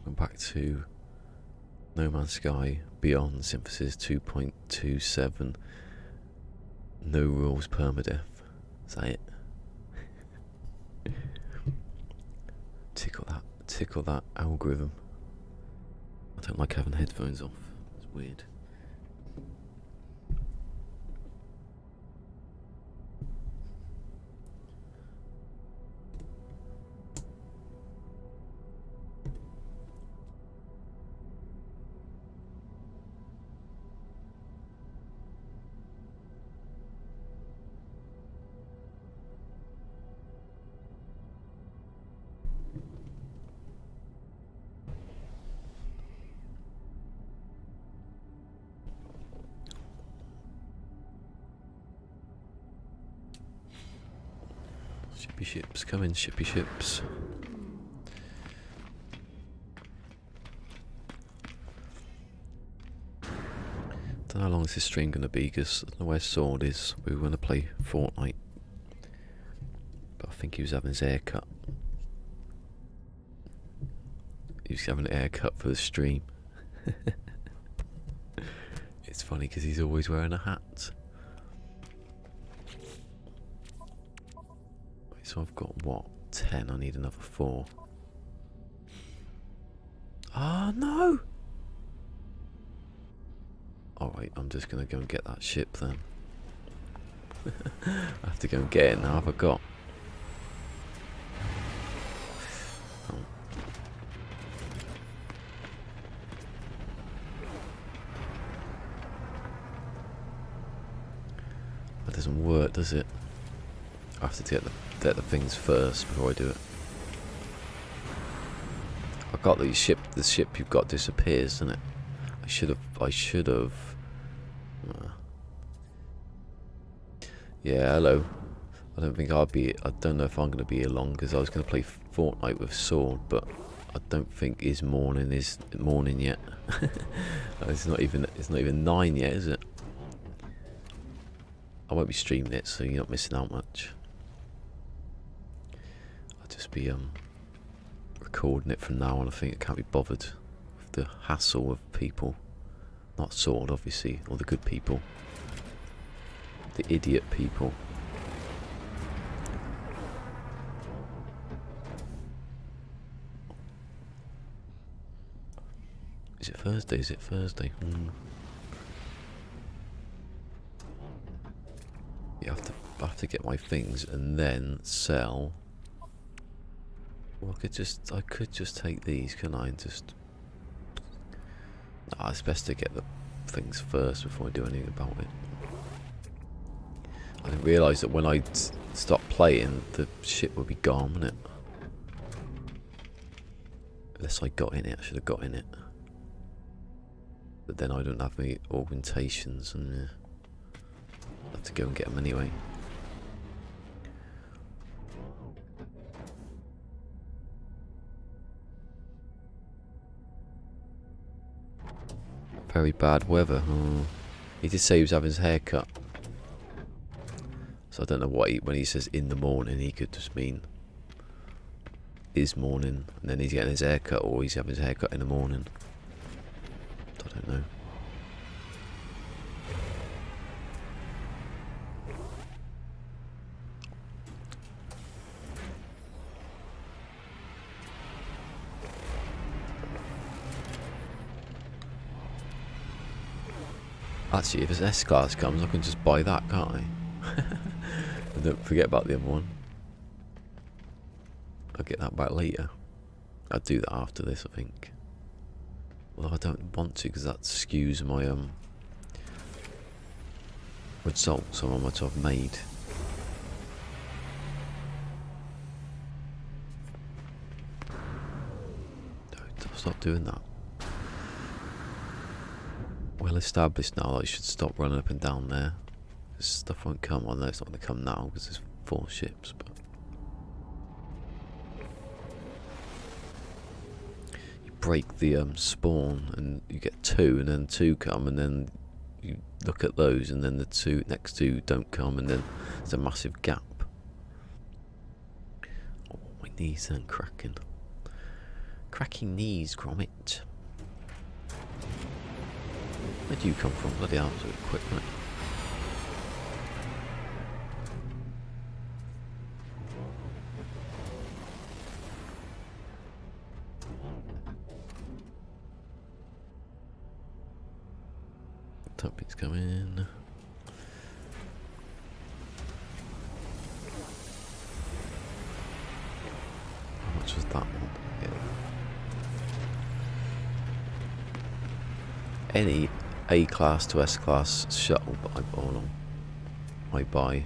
Welcome back to No Man's Sky Beyond Synthesis 2.27. No rules permadeath. Is that it? Tickle that algorithm. I don't like having headphones off. It's weird. Shippy ships, come in, shippy ships. Don't know how long this stream going to be, because I don't know where Sword is. We were going to play Fortnite, but I think he was having his hair cut. He was having a haircut for the stream. It's funny because he's always wearing a hat. So I've got, what, 10? I need another 4. Ah, no! Alright, I'm just going to go and get that ship then. I have to go and get it now, I forgot. Oh. That doesn't work, does it? I have to get the things first before I do it. I got the ship you've got disappears, doesn't it? I should have. Yeah, hello. I don't know if I'm going to be here long, because I was going to play Fortnite with Sword, but I don't think it's morning yet. It's not even 9 yet, is it? I won't be streaming it, so you're not missing out much. I'll just be recording it from now on. I think I can't be bothered with the hassle of people. Not Sword, obviously, or the good people. The idiot people. Is it Thursday? Is it Thursday? Yeah, I have to get my things and then sell. Well, I could just take these, couldn't I? And just. Nah, it's best to get the things first before I do anything about it. I didn't realise that when I stopped playing, the ship would be gone, wouldn't it? Unless I got in it, I should have got in it. But then I don't have any augmentations, and I have to go and get them anyway. Very bad weather. Oh. He did say he was having his hair cut. So I don't know what when he says in the morning, he could just mean is morning, and then he's getting his hair cut, or he's having his hair cut in the morning. I don't know. Actually, if his S-Class comes, I can just buy that, can't I? And don't forget about the other one. I'll get that back later. I'll do that after this, I think. Although I don't want to, because that skews my results on what I've made. Don't stop doing that. Well established now that I should stop running up and down there. This stuff won't come. I know it's not going to come now because there's 4 ships, but you break the spawn and you get 2, and then 2 come, and then you look at those, and then the next two don't come, and then there's a massive gap. Oh, my knees aren't cracking. Cracking knees, Gromit. Where'd you come from? Bloody hell, so quick, wasn't it? Something's coming. How much was that one? Yeah. Any A-class to S-class shuttle that I buy.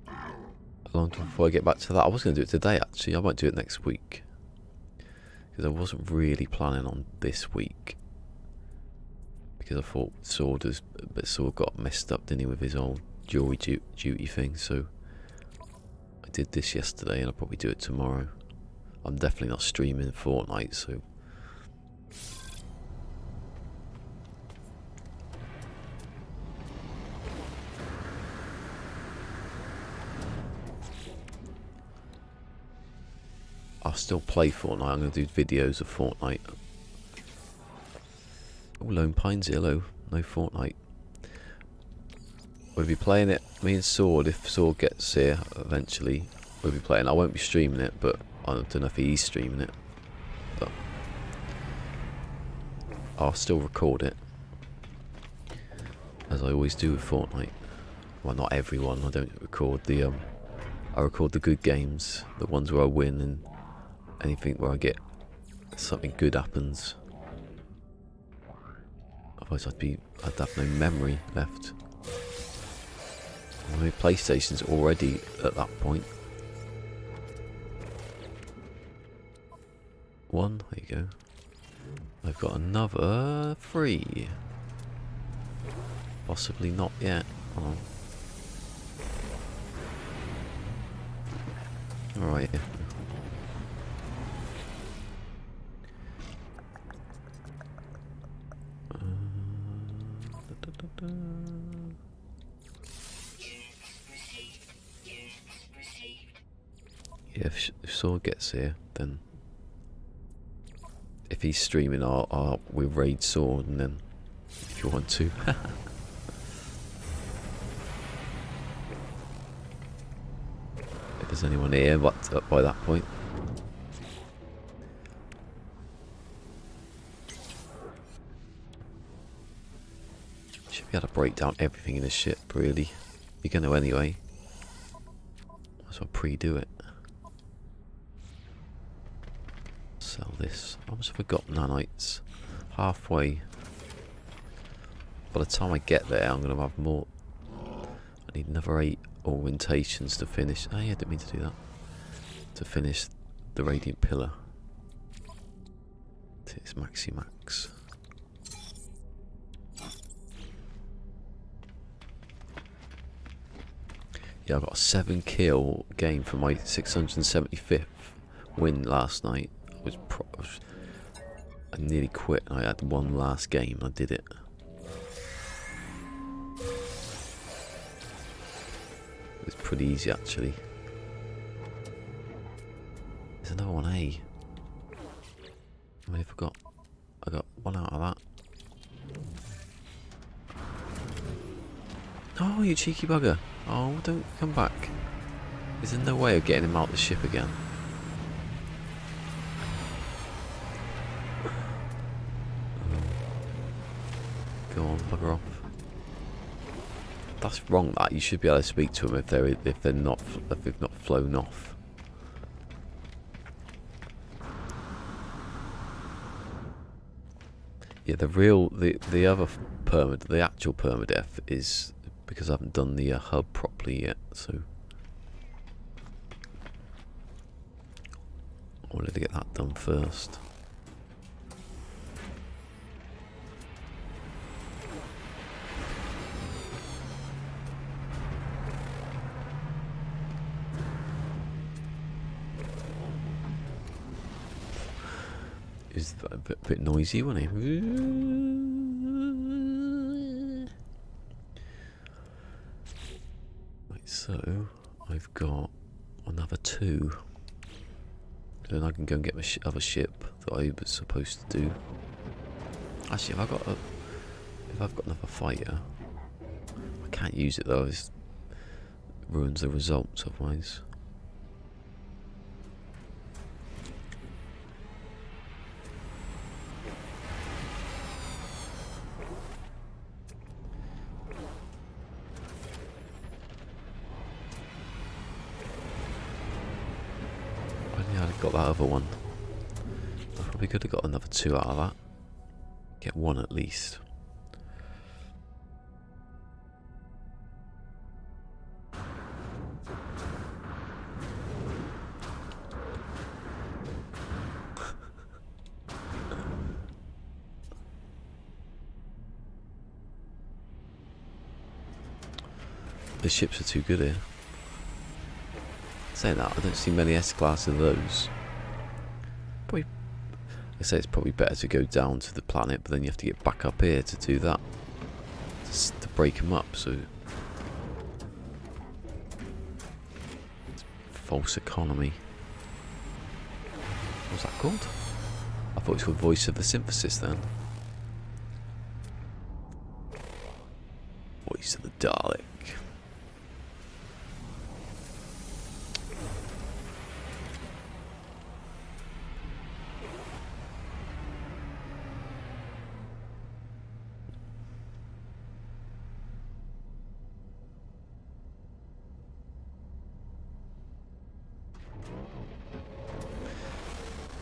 A long time before I get back to that. I was going to do it today, actually. I might do it next week. Because I wasn't really planning on this week. Because I thought Sword got messed up, didn't he, with his old jury duty thing. So I did this yesterday, and I'll probably do it tomorrow. I'm definitely not streaming Fortnite, so I'll still play Fortnite. I'm going to do videos of Fortnite. Oh, Lone Pines, hello. No Fortnite. We'll be playing it, me and Sword, if Sword gets here eventually. We'll be playing. I won't be streaming it, but I don't know if he's streaming it. But I'll still record it. As I always do with Fortnite. Well, not everyone. I don't record the I record the good games, the ones where I win, and anything where I get something good happens. Otherwise I'd have no memory left. My PlayStation's already at that point. One, there you go. I've got another 3. Possibly not yet. Oh. Alright. Yeah, if Sword gets here, then if he's streaming, we'll raid Sword, and then if you want to. If there's anyone here, but by that point. Should be able to break down everything in this ship, really. You're going to anyway. Might as well pre-do it. Sell this. How much have I got? Nanites. Halfway. By the time I get there, I'm going to have more. I need another 8 augmentations to finish. Oh yeah, I didn't mean to do that. To finish the Radiant Pillar. It's maxi max. Yeah, I got a 7 kill game for my 675th win last night. I nearly quit. I had one last game. I did it. It's pretty easy, actually. There's another one, A. How many have I got? I got 1 out of that. Oh, you cheeky bugger. Oh, don't come back. Is there no way of getting him out the ship again? Go on, bugger off. That's wrong. That you should be able to speak to them if they've not flown off. Yeah, the other the actual permadeath is because I haven't done the hub properly yet, so I wanted to get that done first. Is a bit noisy, wasn't he? Right, so I've got another 2. Then I can go and get my other ship that I was supposed to do. Actually, if I've got another fighter, I can't use it though. It ruins the results otherwise. Got that other one. I probably could have got another 2 out of that. Get 1 at least. The ships are too good here. Saying that, I don't see many S-class of those. Probably, I say it's probably better to go down to the planet, but then you have to get back up here to do that. To break them up, so... It's false economy. What's that called? I thought it was called Voice of the Synthesis then. Voice of the Dalek.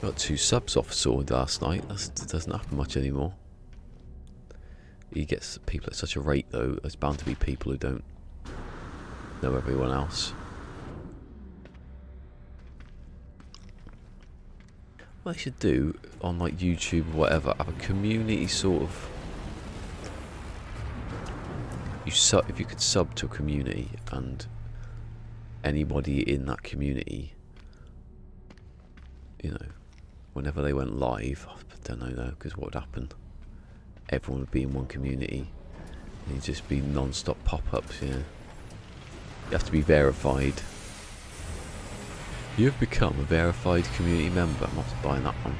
Got 2 subs off Sword last night. That doesn't happen much anymore. He gets people at such a rate though. There's bound to be people who don't know everyone else. What they should do on like YouTube or whatever, have a community sort of. If you could sub to a community and anybody in that community, you know, whenever they went live, I don't know though, because what would happen? Everyone would be in one community, and it'd just be non-stop pop-ups. Yeah, you have to be verified. You have become a verified community member. I'm not buying that one.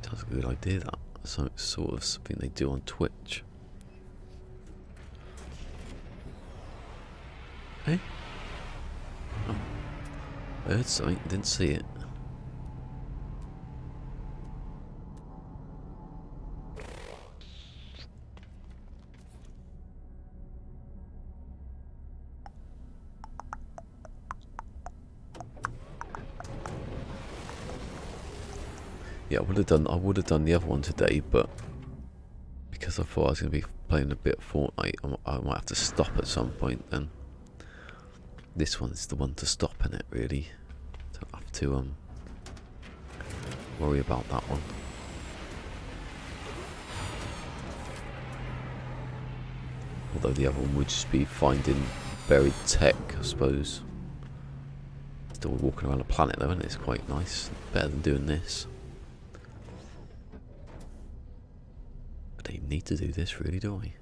Sounds a good idea. That sort of something they do on Twitch. Hey. Oh. I heard something, didn't see it. Yeah, I would have done the other one today, but because I thought I was going to be playing a bit of Fortnite, I might have to stop at some point then. This one's the one to stop in it, really. Don't have to worry about that one. Although the other one would just be finding buried tech, I suppose. Still walking around the planet though, and it's quite nice. Better than doing this. I don't even need to do this, really, do I?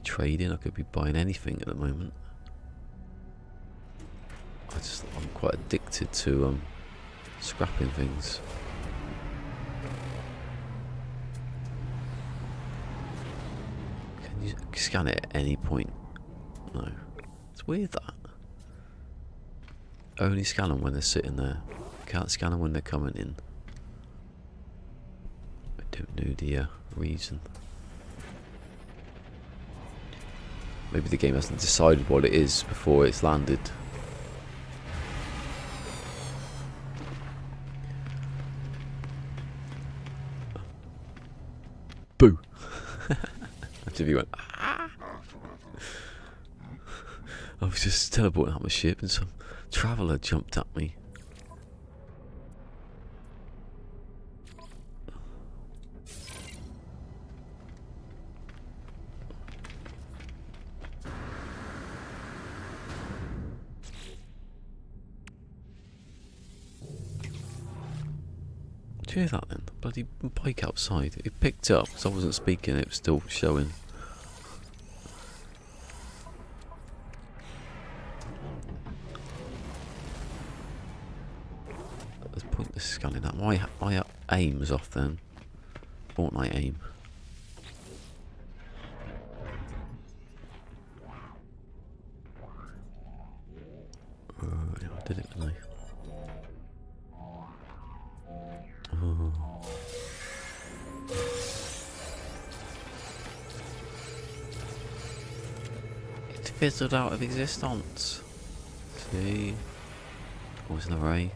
Trading, I could be buying anything at the moment. I'm quite addicted to scrapping things. Can you scan it at any point? No. It's weird that. Only scan them when they're sitting there. Can't scan them when they're coming in. I don't know the reason. Maybe the game hasn't decided what it is before it's landed. Boo! After you went, ah! I was just teleporting out my ship and some traveller jumped at me. Did you hear that then? Bloody bike outside. It picked up because I wasn't speaking, it was still showing. running out. My aim's off then. Fortnite aim. I did it, didn't I? Oh. It fizzled out of existence. See? Always another A.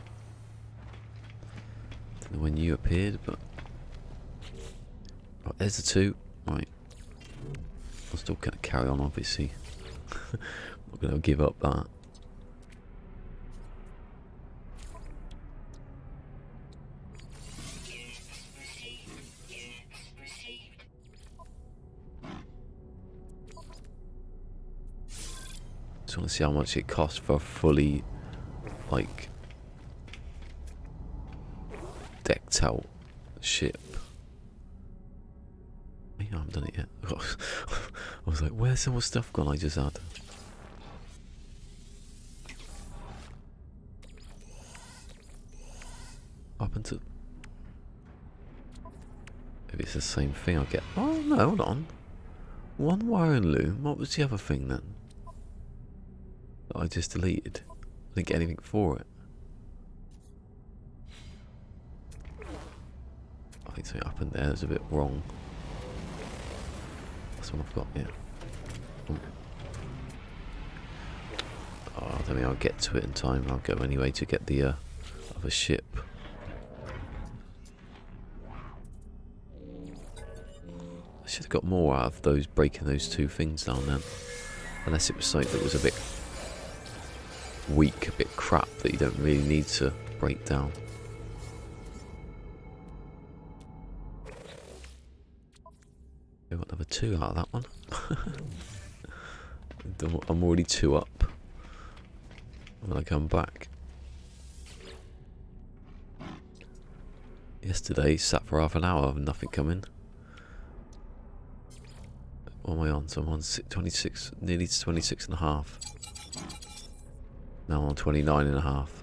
Don't know when you appeared, but... Oh, there's the 2. Right. I'm still going to carry on, obviously. I'm not going to give up that. Just want to see how much it costs for a fully, like, decked out ship. I haven't done it yet. I was like, where's all the stuff gone I just had? What happened to... Maybe it's the same thing I'll get. Oh no, hold on. One wire and loom. What was the other thing then? That I just deleted. I didn't get anything for it. I think something happened there. It was a bit wrong. That's what I've got, yeah. Oh, I don't think I'll get to it in time. I'll go anyway to get the other ship. I should have got more out of those, breaking those 2 things down then. Unless it was something that was a bit weak, a bit crap that you don't really need to break down. I got another 2 out of that one. I'm already 2 up when I come back. Yesterday sat for half an hour with nothing coming. What am I on? So I'm on 26, nearly 26 and a half. Now I'm on 29 and a half.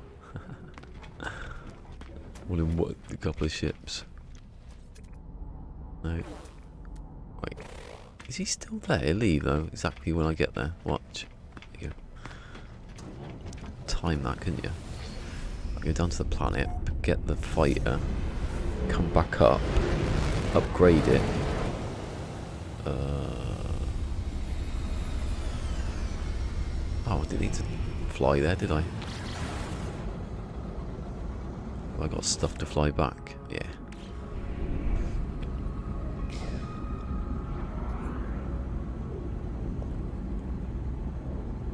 All in what, a couple of ships. No. Wait. Is he still there? He'll leave though, exactly when I get there. Watch. There you go. Time that, couldn't you? I'll go down to the planet, get the fighter, come back up, upgrade it. Oh, I didn't need to fly there, did I? I got stuff to fly back. Yeah.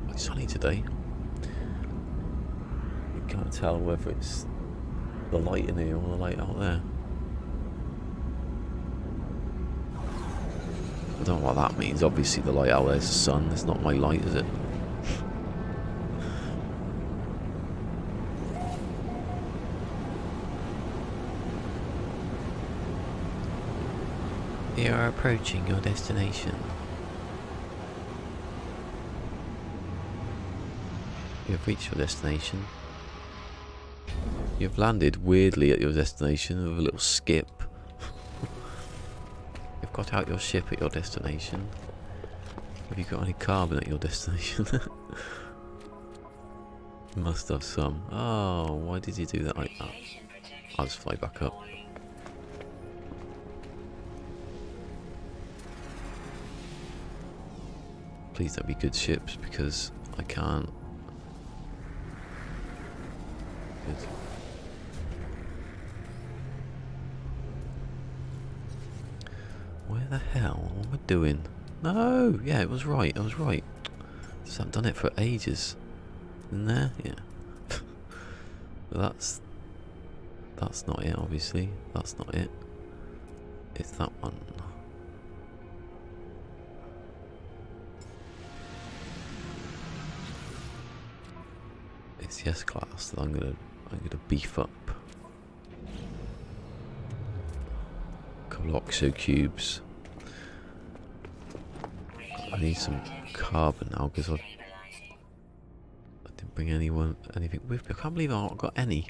It's sunny today. You can't tell whether it's the light in here or the light out there. I don't know what that means. Obviously the light out there is the sun. It's not my light, is it? You are approaching your destination. You have reached your destination. You've landed weirdly at your destination with a little skip. You've got out your ship at your destination. Have you got any carbon at your destination? Must have some. Oh, why did you do that like that? I'll just fly back up. Please don't be good ships because I can't. Good. Where the hell? What am I doing? No! Yeah, it was right. I was right. Just haven't done it for ages. In there? Yeah. But that's not it, obviously. That's not it. It's that one. It's the S-Class that I'm gonna beef up. A couple of oxo cubes. I need some carbon now because I didn't bring anything with me. I can't believe I've not got any.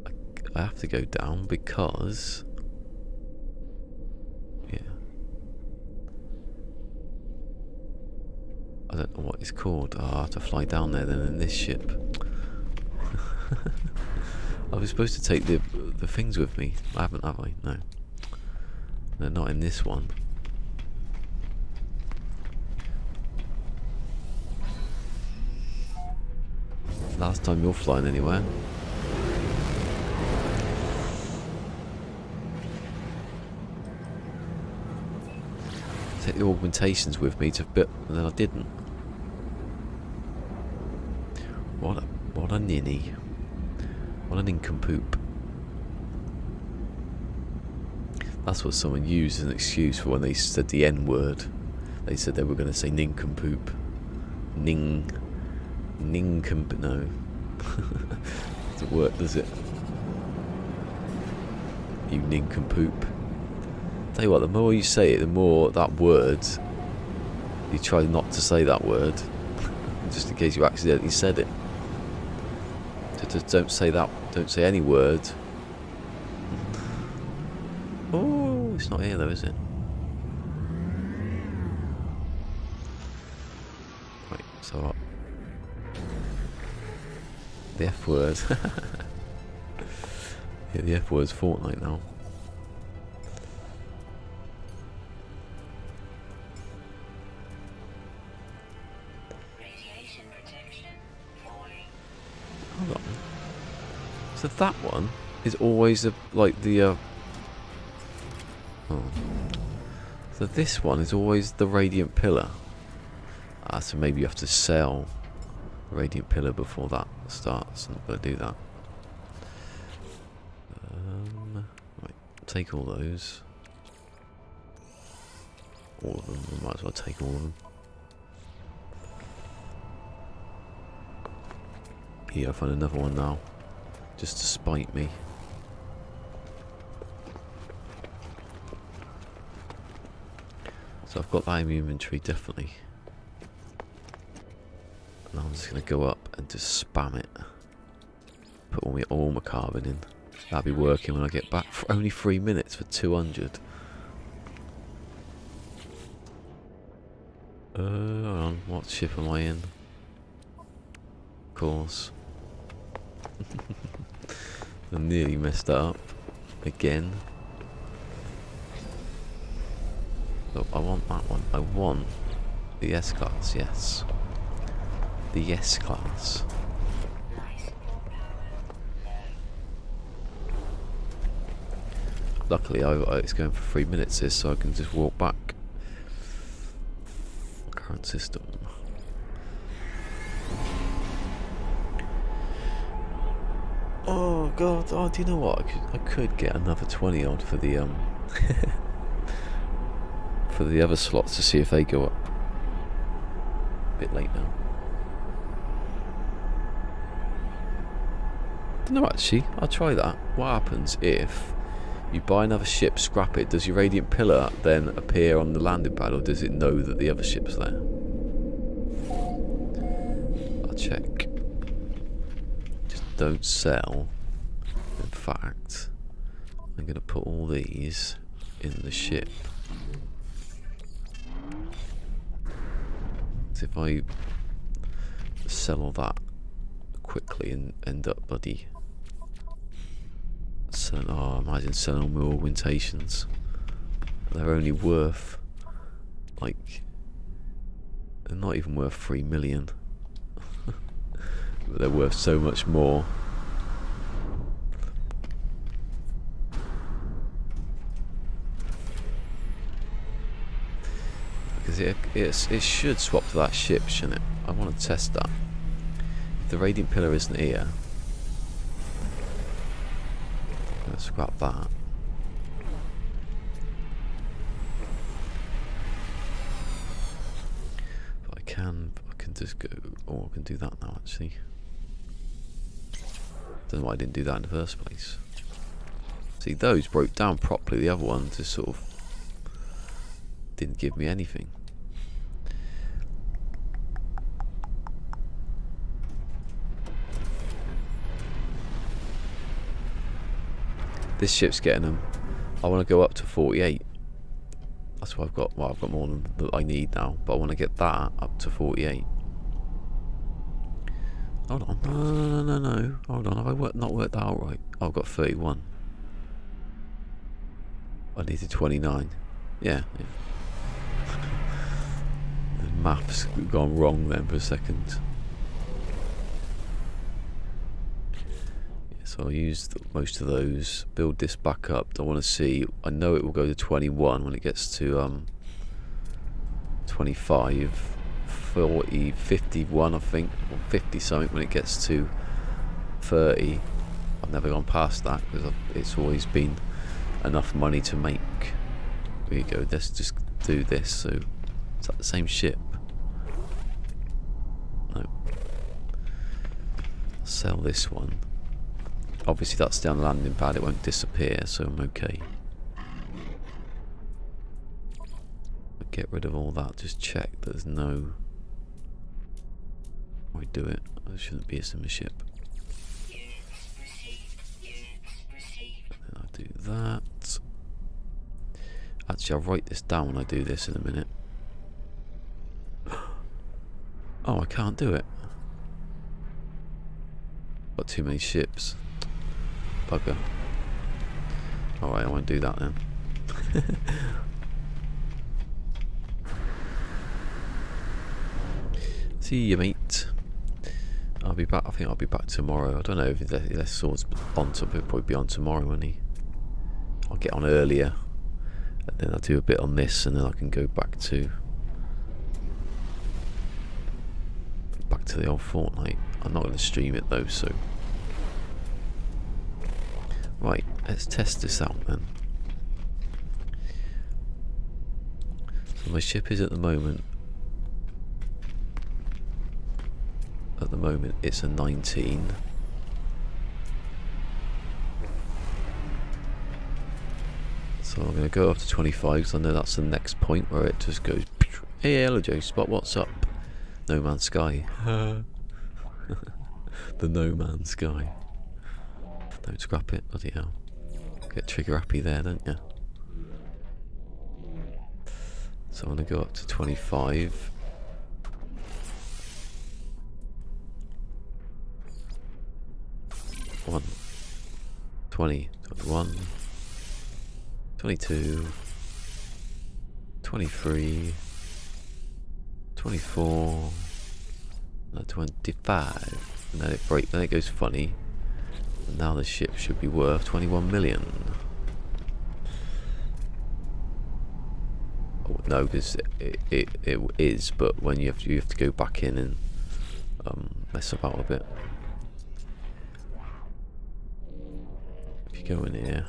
I have to go down because... Yeah. I don't know what it's called. Oh, I have to fly down there then in this ship. I was supposed to take the things with me. I haven't, have I? No. They're not in this one. Last time you're flying anywhere. Take the augmentations with me to bit, and then I didn't. What a ninny. What an nincompoop. That's what someone used as an excuse for when they said the N word. They said they were going to say nincompoop. Nincompoop. No. Doesn't work, does it? You nincompoop. Tell you what, the more you say it, the more that word, you try not to say that word, just in case you accidentally said it. Just don't say that, don't say any word. Oh, it's not here though, is it? Right, so what? The F word. Yeah, the F word's Fortnite now. Hold on. So that one is always oh. So this one is always the radiant pillar. So maybe you have to sell the radiant pillar before that starts. I'm not going to do that. Right, take all those. All of them. We might as well take all of them. Yeah, I'll find another one now. Just to spite me. So I've got that in my inventory, definitely. Now I'm just going to go up and just spam it. Put all my carbon in. That'll be working when I get back. For only 3 minutes for 200. Hold on, what ship am I in? Of course. I nearly messed that up. Again. Look, I want that one. I want the S-Class, yes. The S-Class. Luckily, it's going for 3 minutes this, so I can just walk back. Current system. Oh god, oh, do you know what? I could get another 20 odd for the for the other slots to see if they go up. A bit late now. No, actually, I'll try that. What happens if you buy another ship, scrap it? Does your radiant pillar then appear on the landing pad, or does it know that the other ship's there? I'll check. Just don't sell. In fact, I'm going to put all these in the ship. So if I sell all that quickly and end up bloody selling, oh, imagine selling all my augmentations. They're only worth, like, they're not even worth 3 million. But they're worth so much more. Because it should swap to that ship, shouldn't it? I want to test that. If the radiant pillar isn't here, I'm going to scrap that. But I can just go, or I can do that now actually. Don't know why I didn't do that in the first place. See, those broke down properly. The other one just sort of didn't give me anything. This ship's getting them. I want to go up to 48. That's what I've got. Well, I've got more than that I need now, but I want to get that up to 48. Hold on. No. Hold on. Have I not worked that out right? Oh, I've got 31. I needed 29. Yeah. The math's gone wrong then for a second. Yeah, so I'll use most of those. Build this back up. I want to see. I know it will go to 21 when it gets to 25. 40, 51 I think, or 50 something when it gets to 30. I've never gone past that because it's always been enough money to make. There you go, let's just do this. So is that the same ship? No. Sell this one. Obviously that's down the landing pad, it won't disappear, so I'm okay. Get rid of all that, just check there's no... I do it. There shouldn't be a similar ship. And I'll do that. Actually, I'll write this down when I do this in a minute. Oh, I can't do it. Got too many ships. Bugger. Alright, I won't do that then. See you, mate. I'll be back. I think I'll be back tomorrow. I don't know if the sword's on, so he'll probably be on tomorrow, won't he? I'll get on earlier, and then I'll do a bit on this, and then I can go back to the old Fortnite. I'm not going to stream it though, so right. Let's test this out then. So my ship is at the moment. At the moment it's a 19. So I'm going to go up to 25 because I know that's the next point where it just goes, hey, hello Joe Spot, what's up? No Man's Sky. The No Man's Sky. Don't scrap it, bloody hell. Get trigger happy there, don't you? So I'm going to go up to 25. 20, 21, 22, 23, 24, no, 25, and then then it goes funny, and now the ship should be worth 21 million. Oh, no, because it is, but when you have to go back in and mess about a bit. Go in here,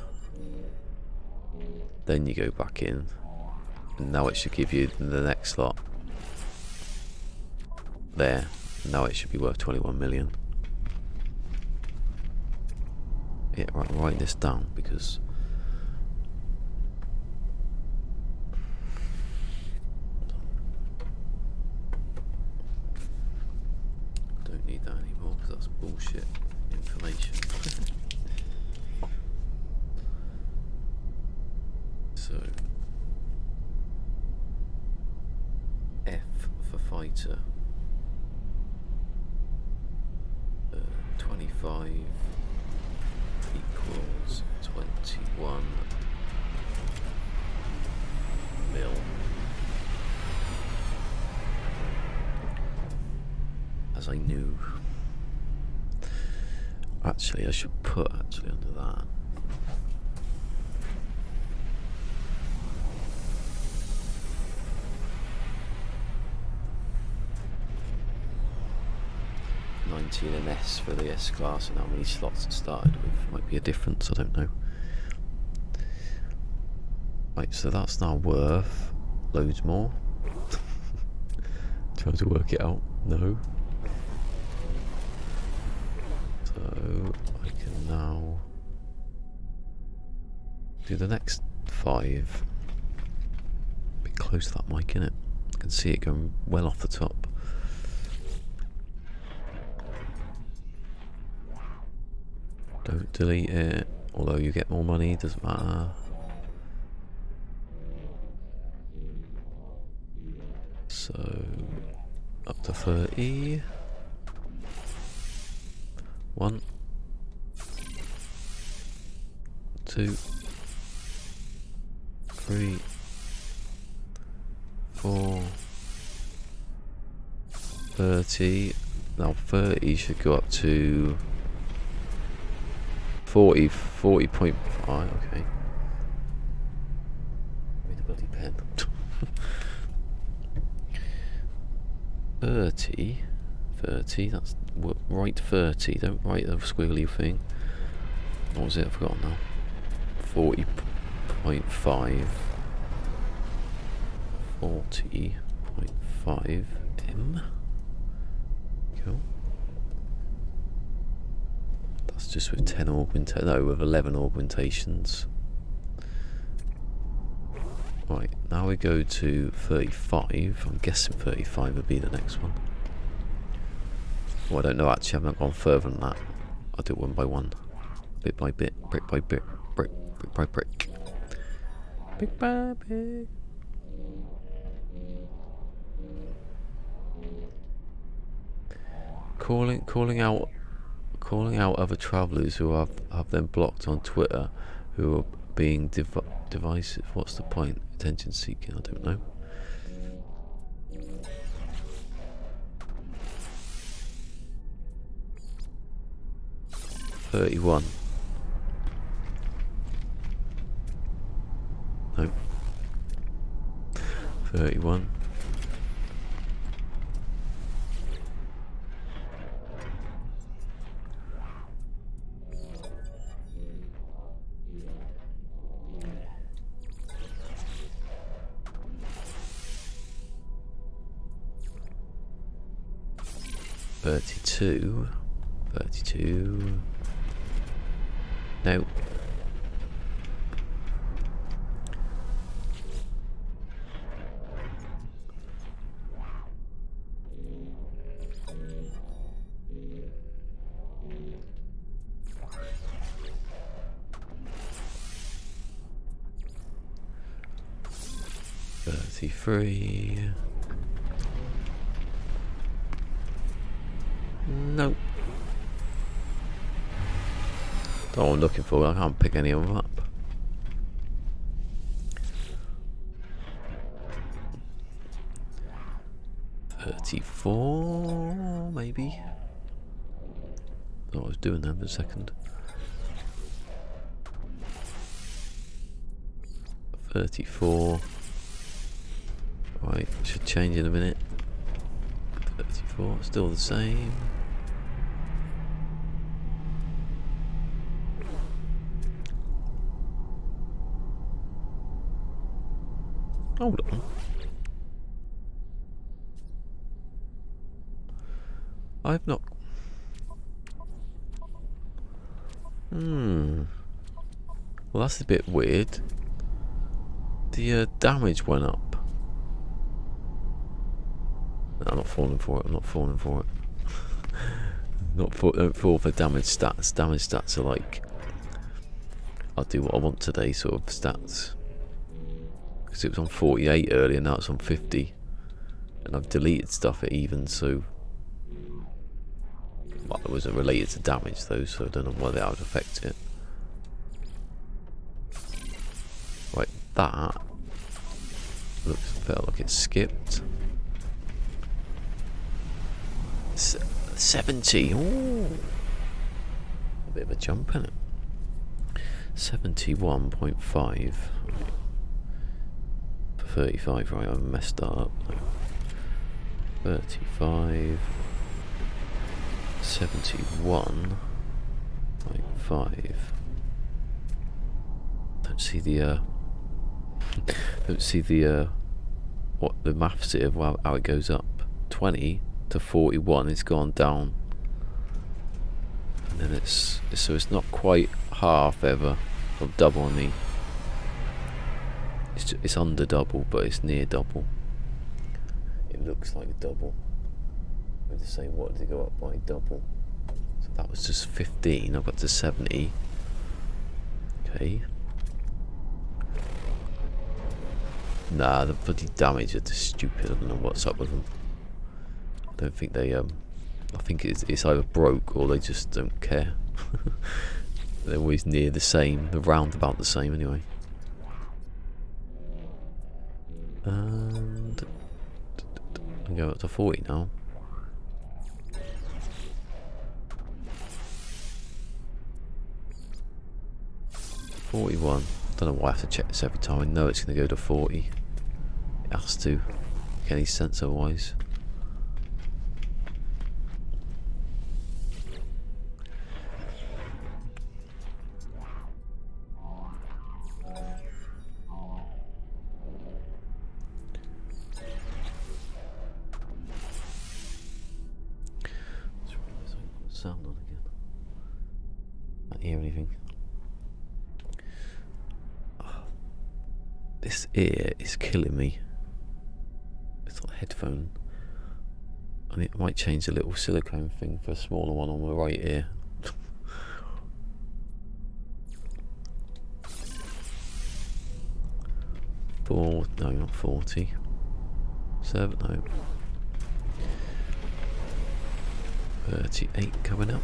then you go back in, and now it should give you the next slot there. Now it should be worth 21 million. Yeah, right, I'm writing this down because don't need that anymore because that's bullshit information. So F for fighter, 25 equals 21 mil. As I knew. Actually, I should put under that. NMS for the S class, and how many slots it started with might be a difference, I don't know. Right, so that's now worth loads more. Trying to work it out. No. So I can now do the next 5. A bit close to that mic, innit? I can see it going well off the top. Don't delete it. Although you get more money, doesn't matter. So up to 30. 1, 2, 3, 4, 30. Now 30 should go up to 40, 40.5. Okay. Need a bloody pen. 30, that's right 30, don't write the squiggly thing. What was it? I've forgotten now. 40.5. 40.5 M. Cool. That's just with 10 augmentations. No, with 11 augmentations. Right, now we go to 35. I'm guessing 35 would be the next one. Well, I don't know actually, I haven't gone further than that. I'll do it one by one. Bit by bit, brick by brick, brick by brick. Brick by brick. Calling out other travellers who have them blocked on Twitter, who are being divisive. What's the point? Attention seeking, I don't know. $31. No. 31. $32. No. $33. No. That's what I'm looking for. I can't pick any of them up. $34, maybe. Thought I was doing that for a second. 34. Right, should change in a minute. 34, still the same. Hold on. I've not... Well, that's a bit weird. The damage went up. No, I'm not falling for it. I'm not falling for it. Don't fall for damage stats. Damage stats are like, I'll do what I want today sort of stats. Because it was on 48 earlier, now it's on 50. And I've deleted stuff at even, so... Well, it wasn't related to damage though, so I don't know why that would affect it. Right, that felt like it skipped. 70. Ooh, a bit of a jump in it. 71.5 for 35. Right, I've messed that up. 35. 71.5. Don't see the what the maths here of how it goes up. 20 to 41, it's gone down, and then it's not quite half ever of double on the. It's under double, but it's near double. It looks like a double. I'm just saying, what did it go up by double? So that was just 15. I've got to 70. Okay. Nah, the bloody damage are just stupid. I don't know what's up with them. I don't think they, I think it's either broke or they just don't care. They're always near the same. They're round about the same anyway. And I'm going up to 40 now. $41. I don't know why I have to check this every time. I know it's going to go to 40. It has to. Make any sense otherwise. Sound on again. Can't hear anything. This ear is killing me. It's like a headphone. And it might change the little silicone thing for a smaller one on my right ear. No, not 40. 7, no. 38 coming up.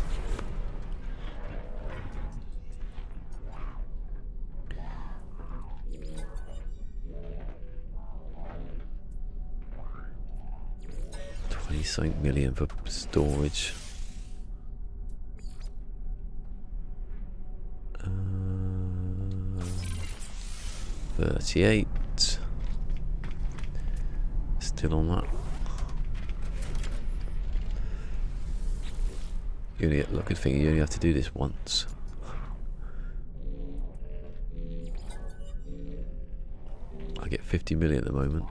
$20 million for storage. 38. Still on that. You only, look, good thing you only have to do this once. I get 50 million at the moment.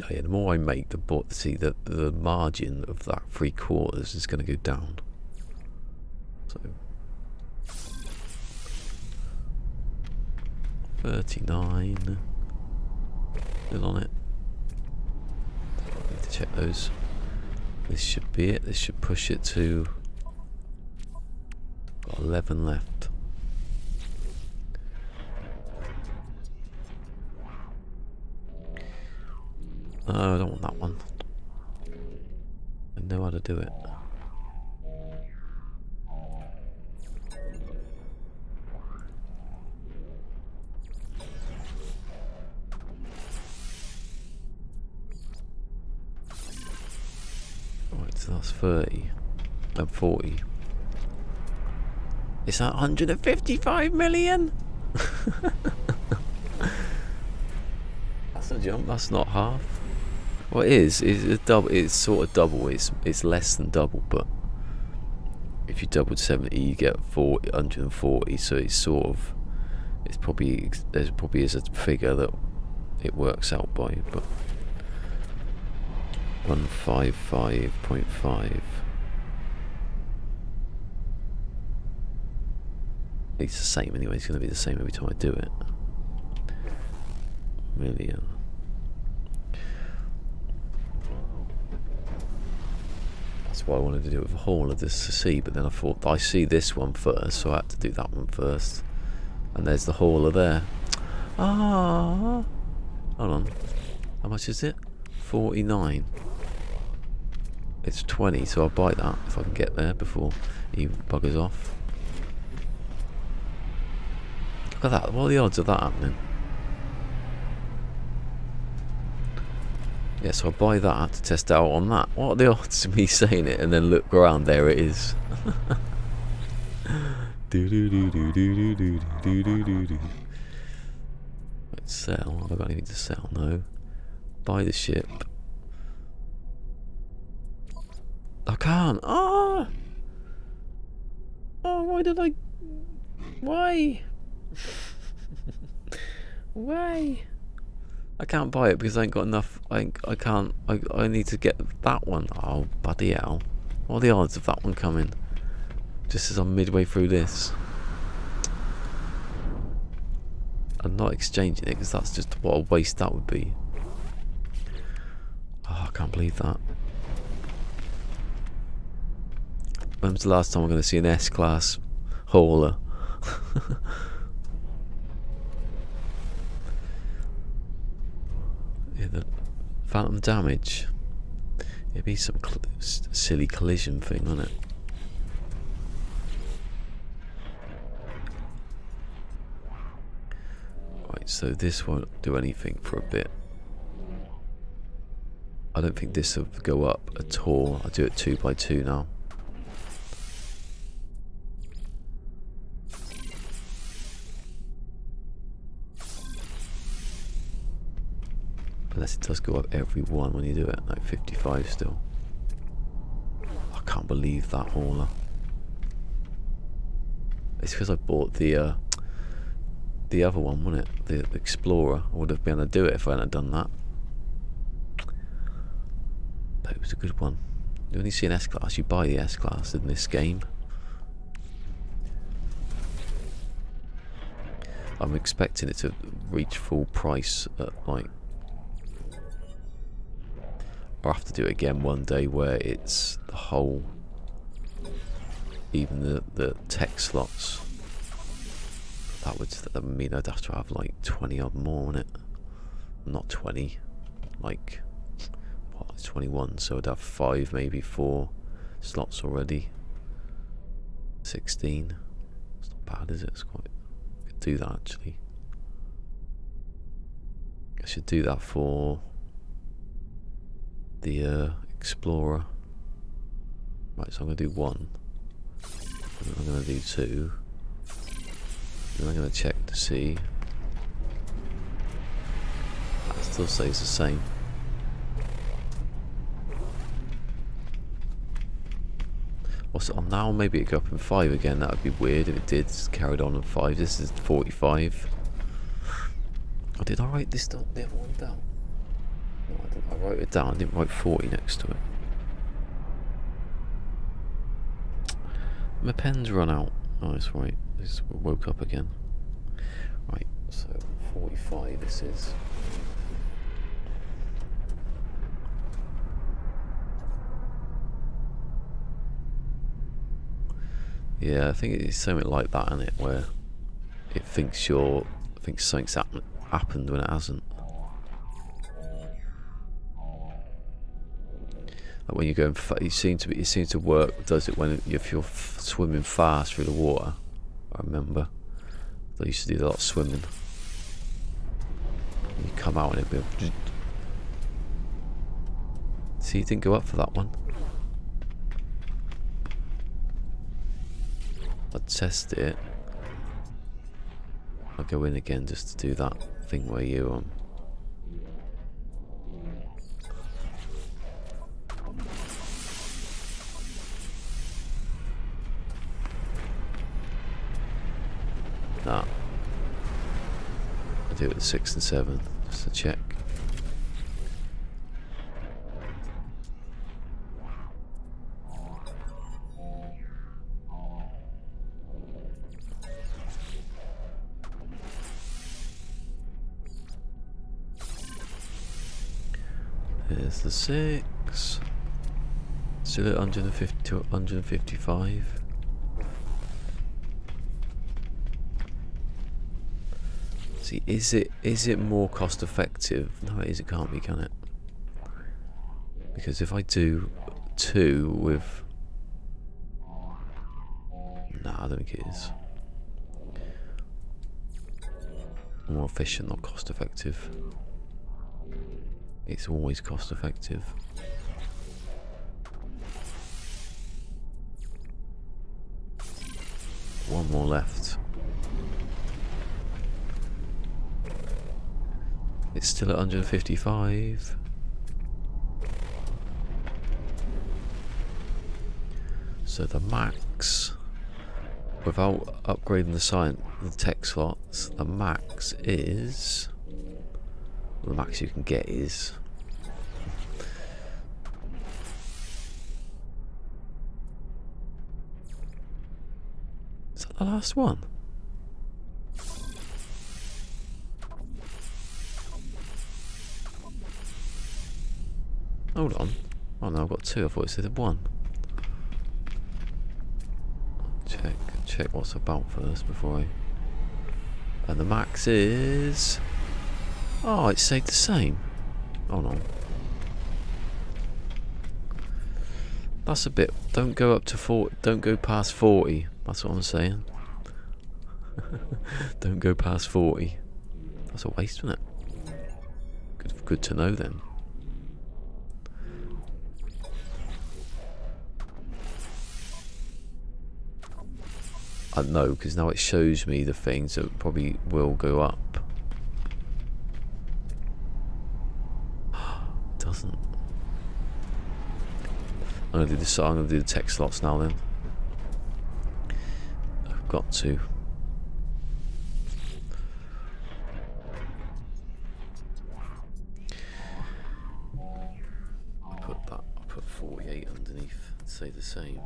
Oh yeah, the more I make, the the margin of that 3/4 is going to go down. So 39. Still on it. Need to check those. This should be it. This should push it to. Got 11 left. No, I don't want that one. I know how to do it. Right, so that's 30 and 40. It's at 155 million. That's a jump. That's not half. Well, it is. It's a double. It's sort of double. It's less than double, but if you doubled 70, you get 140. So it's sort of. It's probably there probably is a figure that it works out by, but 155.5. It's the same anyway. It's going to be the same every time I do it. Million. That's why I wanted to do it with a haul of this to see, but then I thought I see this one first, so I had to do that one first. And there's the hauler there. Ah, hold on. How much is it? 49. It's 20, so I'll buy that if I can get there before he buggers off. Look at that. What are the odds of that happening? Yeah, so I'll buy that to test out on that. What are the odds of me saying it and then look around? There it is. Let's sell. Have I got anything to sell? No. Buy the ship. I can't. Ah! Oh, why did I? Why? Why? I can't buy it because I ain't got enough. I can't. I need to get that one. Oh, bloody hell! What are the odds of that one coming? Just as I'm midway through this. I'm not exchanging it because that's just what a waste that would be. Oh, I can't believe that. When's the last time I'm going to see an S-Class hauler? Yeah, the phantom damage. It'd be some silly collision thing, wouldn't it? Right, so this won't do anything for a bit. I don't think this will go up at all. I'll do it 2 by 2 now. Unless it does go up every one when you do it, like 55 still. I can't believe that hauler. It's because I bought the other one, wasn't it? The Explorer. I would have been able to do it if I hadn't done that. But it was a good one. You only see an S-Class, you buy the S-Class in this game. I'm expecting it to reach full price at like... I'll have to do it again one day where it's the whole, even the tech slots. That would mean I'd have to have like 20 odd more, wouldn't it? Not 20, like what, it's 21, so I'd have 5, maybe 4 slots already. 16. It's not bad, is it? It's quite. I could do that actually. I should do that for the Explorer. Right, so I'm going to do 1. And then I'm going to do 2. Then I'm going to check to see. That still stays the same. What's it on now? Maybe it go up in 5 again. That would be weird if it did. Carried on in 5. This is 45. Oh, did I write this down? The other one down? No, I didn't. I wrote it down. I didn't write 40 next to it. My pen's run out. Oh, that's right. I just woke up again. Right, so 45 this is. Yeah, I think it's something like that, isn't it? Where it thinks something's happened when it hasn't. Like when you're going, it seems to work. Does it when if you're swimming fast through the water? I remember I used to do a lot of swimming. You come out and it'd be. See, you didn't go up for that one. I'd test it. I'll go in again just to do that thing where you Nah. I'll do it at 6 and 7 just to check. There's the 6. Still at 150 to 155. See, is it more cost effective? No, it can't be, can it? Because if I do 2 with... Nah, I don't think it is. More efficient, not cost effective. It's always cost effective. One more left. It's still at 155. So the max, without upgrading the tech slots, the max is... The max you can get is... Is that the last one? Hold on. Oh no, I've got 2. I thought it said 1. check what's about first before I... And the max is... Oh, it stayed the same. Oh no. That's a bit... Don't go up to 40... Don't go past 40. That's what I'm saying. Don't go past 40. That's a waste, isn't it? Good to know then. I know, because now it shows me the things that probably will go up. It doesn't. I'm gonna do this. I'm gonna do the tech slots now. Then I've got to. I'll put 48 underneath. And say the same.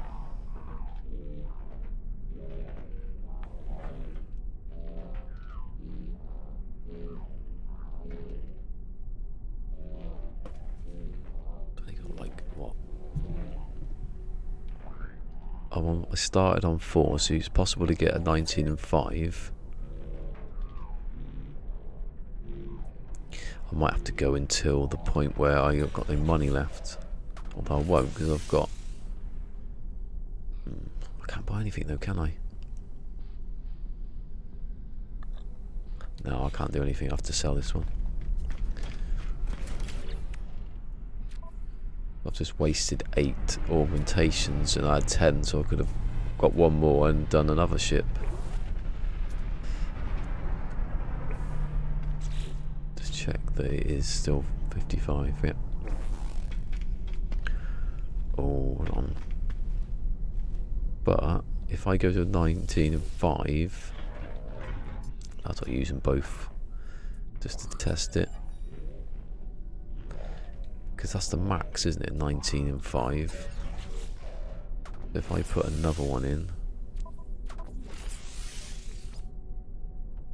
I started on 4, so it's possible to get a 19 and 5. I might have to go until the point where I've got no money left. Although I won't, because I've got... I can't buy anything though, can I? No, I can't do anything. I have to sell this one. I've just wasted 8 augmentations and I had 10, so I could have got one more and done another ship. Just check that it is still 55, yep. Hold on. But if I go to 19 and 5, I'll start using both just to test it. Because that's the max, isn't it? 19 and 5. If I put another one in.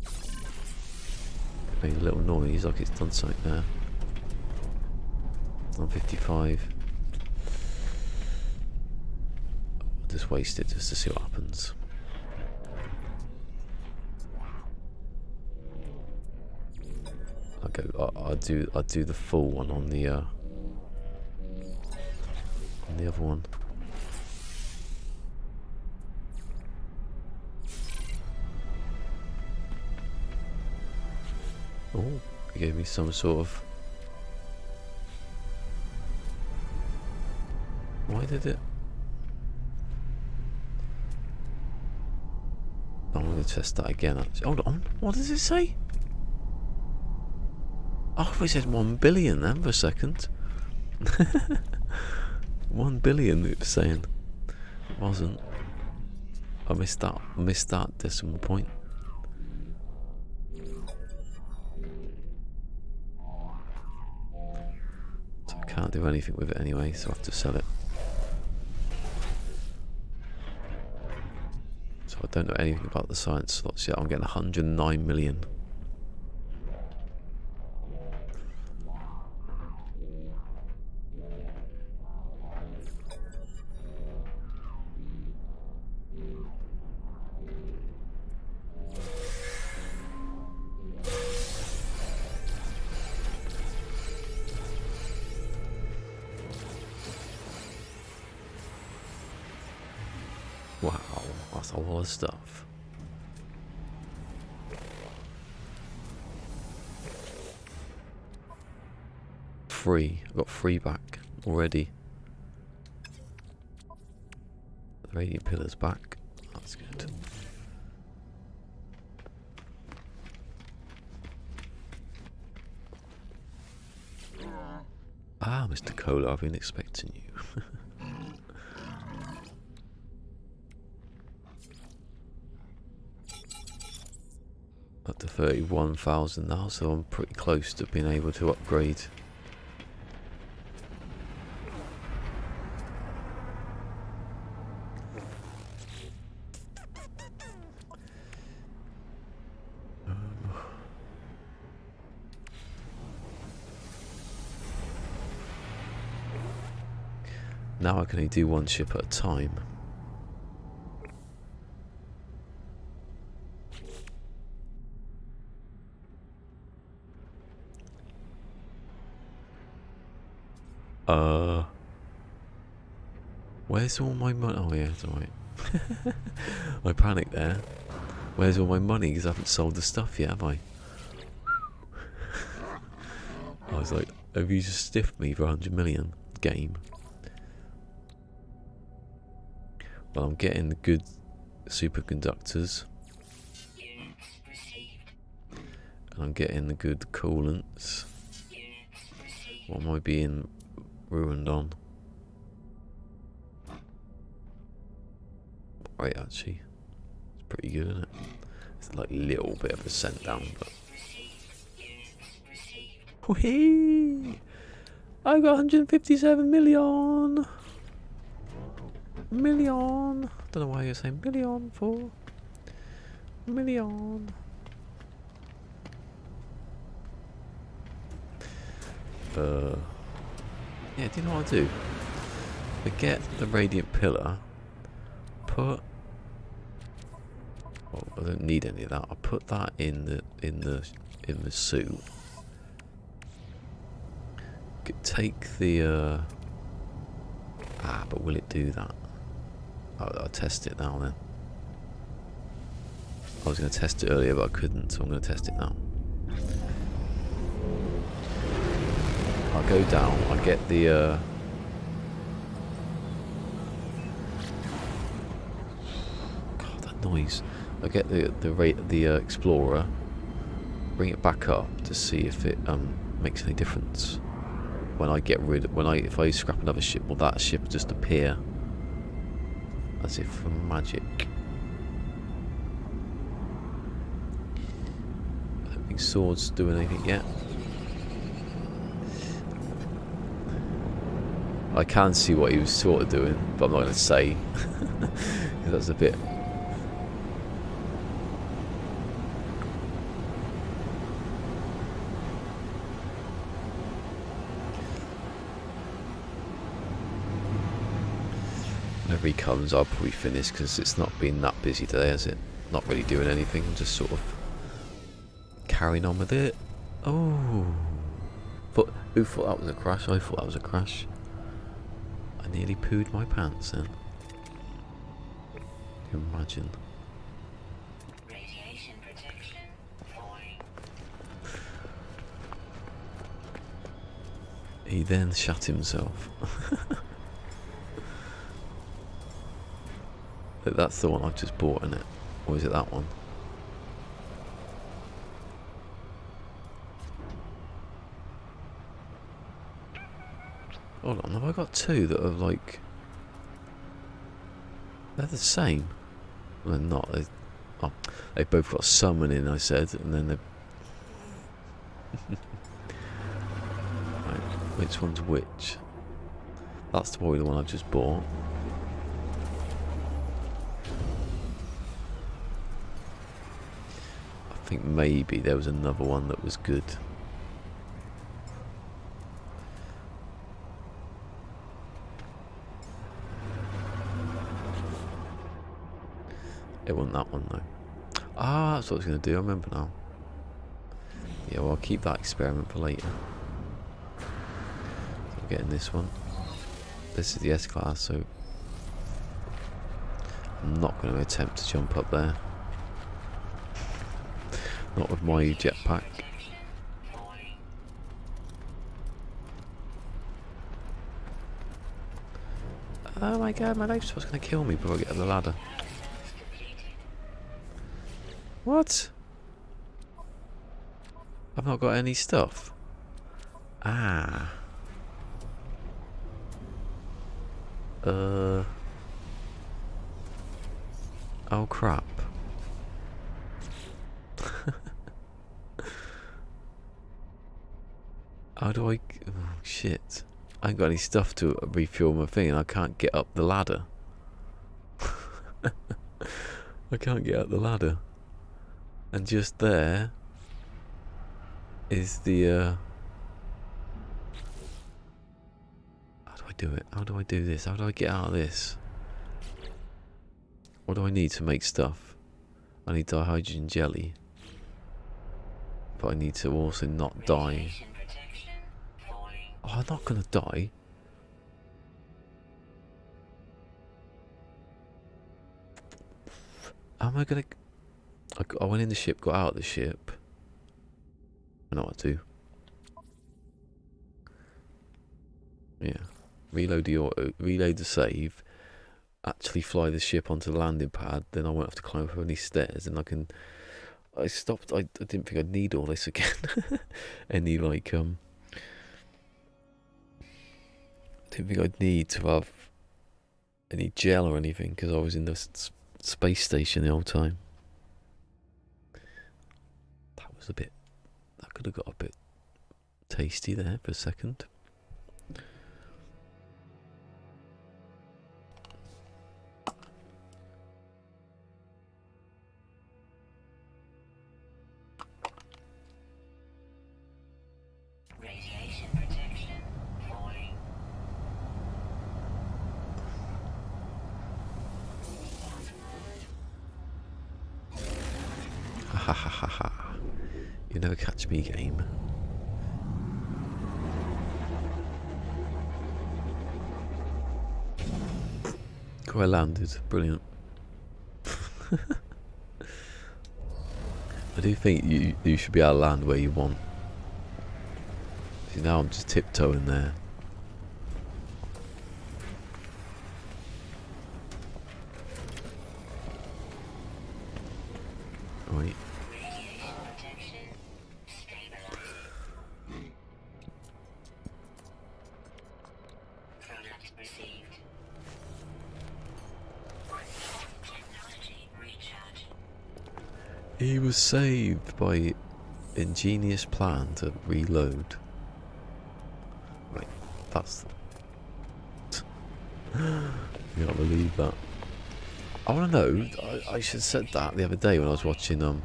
It made a little noise like it's done something there. On 55. I'll just waste it just to see what happens. I'll do the full one on the other one. Oh, he gave me some sort of... Why did it... I'm going to test that again. Hold on, what does it say? Oh, we said 1 billion then for a second. 1 billion it was saying. It wasn't. I missed that decimal point. So I can't do anything with it anyway, so I have to sell it. So I don't know anything about the science slots yet. I'm getting 109 million. Wow, that's a lot of stuff. Free. I got 3 back already. The radiant pillar's back. That's good. Ah, Mr. Cola, I've been expecting you. Up to 31,000 now, so I'm pretty close to being able to upgrade. Now I can only do 1 ship at a time. Where's all my money? Oh yeah, it's alright. I panicked there. Where's all my money? Because I haven't sold the stuff yet, have I? I was like, have you just stiffed me for 100 million? Game. Well, I'm getting the good superconductors. And I'm getting the good coolants. What am I being ruined on? Right, actually. It's pretty good, isn't it? It's like a little bit of a cent down, but... Whee! I got 157 million! Million! Don't know why you're saying million for. Million! Yeah, do you know what I do? I get the radiant pillar, put... Well, I don't need any of that. I put that in the suit. Take the but will it do that? I'll test it now then. I was going to test it earlier but I couldn't, so I'm going to test it now. I'll go down, I get the God, that noise. I get the Explorer, bring it back up to see if it makes any difference. When I get rid, if I scrap another ship, will that ship just appear as if from magic? I don't think swords doing anything yet. I can see what he was sort of doing, but I'm not going to say. That's a bit. Whenever he comes, I'll probably finish because it's not been that busy today, has it? Not really doing anything, I'm just sort of carrying on with it. Oh, but who thought that was a crash? I thought that was a crash. I nearly pooed my pants then. Can you imagine? Radiation protection falling. He then shut himself. That's the one I've just bought, isn't it? Or is it that one? Hold on, have I got two that are like... They're the same. Well, they're not. They both got summoning, I said, and then they... Right, which one's which? That's probably the one I've just bought. I think maybe there was another one that was good. It wasn't that one though. Ah, that's what I was going to do, I remember now. Yeah, well I'll keep that experiment for later. So I'm getting this one. This is the S-Class, so I'm not going to attempt to jump up there. Not with my jetpack. Oh my god, my life was going to kill me before I get on the ladder. What? I've not got any stuff. Ah. Oh crap. How do I... Oh shit. I ain't got any stuff to refuel my thing and I can't get up the ladder. I can't get up the ladder. And just there is the how do I do it? How do I do this? How do I get out of this? What do I need to make stuff? I need dihydrogen jelly. But I need to also not die. Oh, I'm not gonna die. Am I gonna... I went in the ship, got out of the ship. I know what to do. Yeah. Reload the auto, reload the save. Actually fly the ship onto the landing pad. Then I won't have to climb up any stairs. And I can... I stopped. I didn't think I'd need all this again. Any, like, didn't think I'd need to have any gel or anything because I was in the space station the whole time. That was a bit... That could have got a bit tasty there for a second. Radiation protection falling. Ha ha ha ha ha. You never catch me, game. Oh, I landed. Brilliant. I do think you should be able to land where you want. See, now I'm just tiptoeing there. Right. Radiation protection stabilized. Product received. Technology recharge. He was saved by ingenious plan to reload. Right, that's... You can't believe that. I want to know, I should have said that the other day when I was watching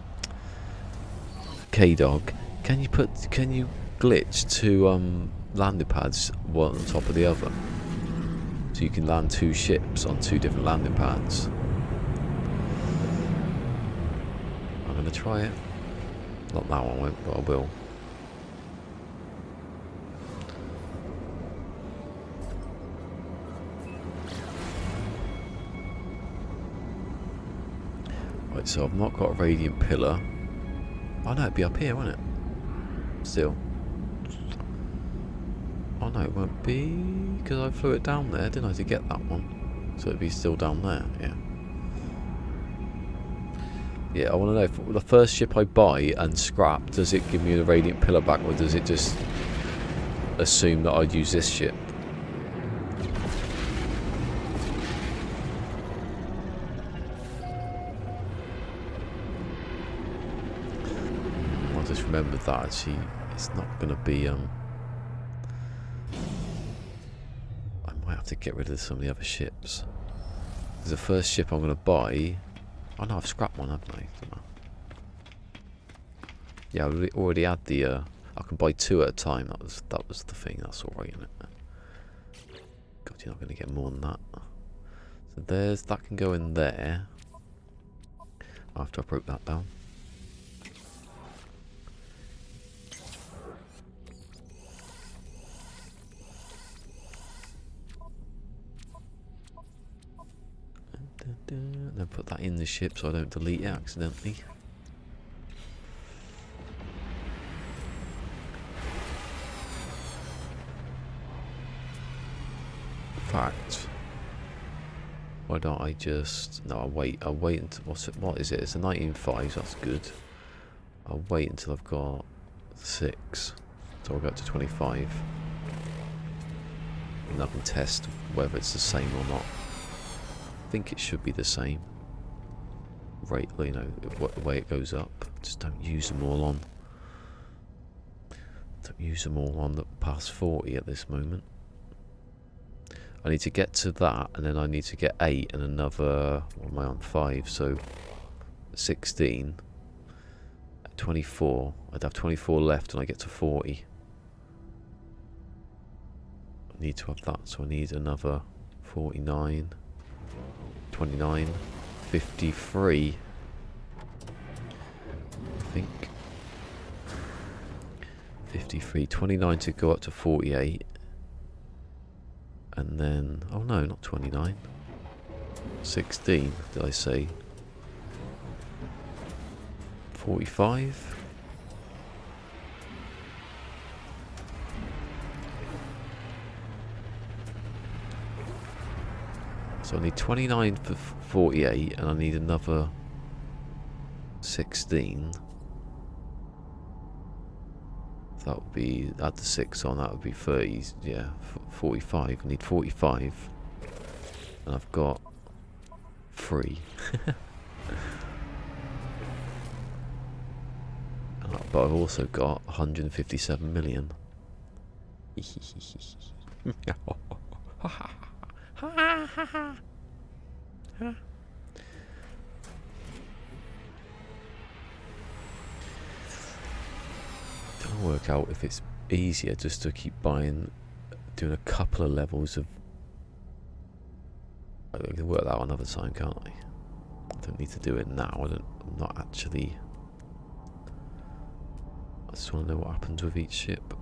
K-Dog. Can you glitch two landing pads, one on top of the other? So you can land two ships on two different landing pads. I'm going to try it. Not that one won't, but I will. Right, so I've not got a radiant pillar. Oh no, it'd be up here, won't it? Still. Oh no, it won't be, because I flew it down there, didn't I, to get that one? So it'd be still down there, yeah. Yeah, I want to know, if the first ship I buy and scrap, does it give me the radiant pillar back, or does it just assume that I'd use this ship? I just remembered that actually it's not going to be I might have to get rid of some of the other ships. Because the first ship I'm going to buy... Oh no, I've scrapped one, haven't I? Don't know. Yeah, I already had the... I can buy two at a time. That was the thing. That's alright, isn't it? God, you're not going to get more than that. So there's... That can go in there. After I broke that down. And then put that in the ship so I don't delete it accidentally. In fact, why don't I just... No, I'll wait until... What is it? It's a 19.5, so that's good. I'll wait until I've got 6. So I'll go up to 25. And I can test whether it's the same or not. I think it should be the same. Right, you know, the way it goes up. Just don't use them all on. Don't use them all on the past 40 at this moment. I need to get to that, and then I need to get 8 and another... What am I on? 5, so 16. 24. I'd have 24 left when I get to 40. I need to have that, so I need another 49. 29, 53, I think. 53, 29 to go up to 48. And then, oh no, not 29. 16, did I say? 45. So I need 29 for 48, and I need another 16. That would be, add the 6 on, that would be 30, yeah, 45. I need 45. And I've got 3. But I've also got 157 million. Don't work out if it's easier just to keep buying, doing a couple of levels of. I can work that out another time, can't I? I don't need to do it now. I'm not actually. I just want to know what happens with each ship.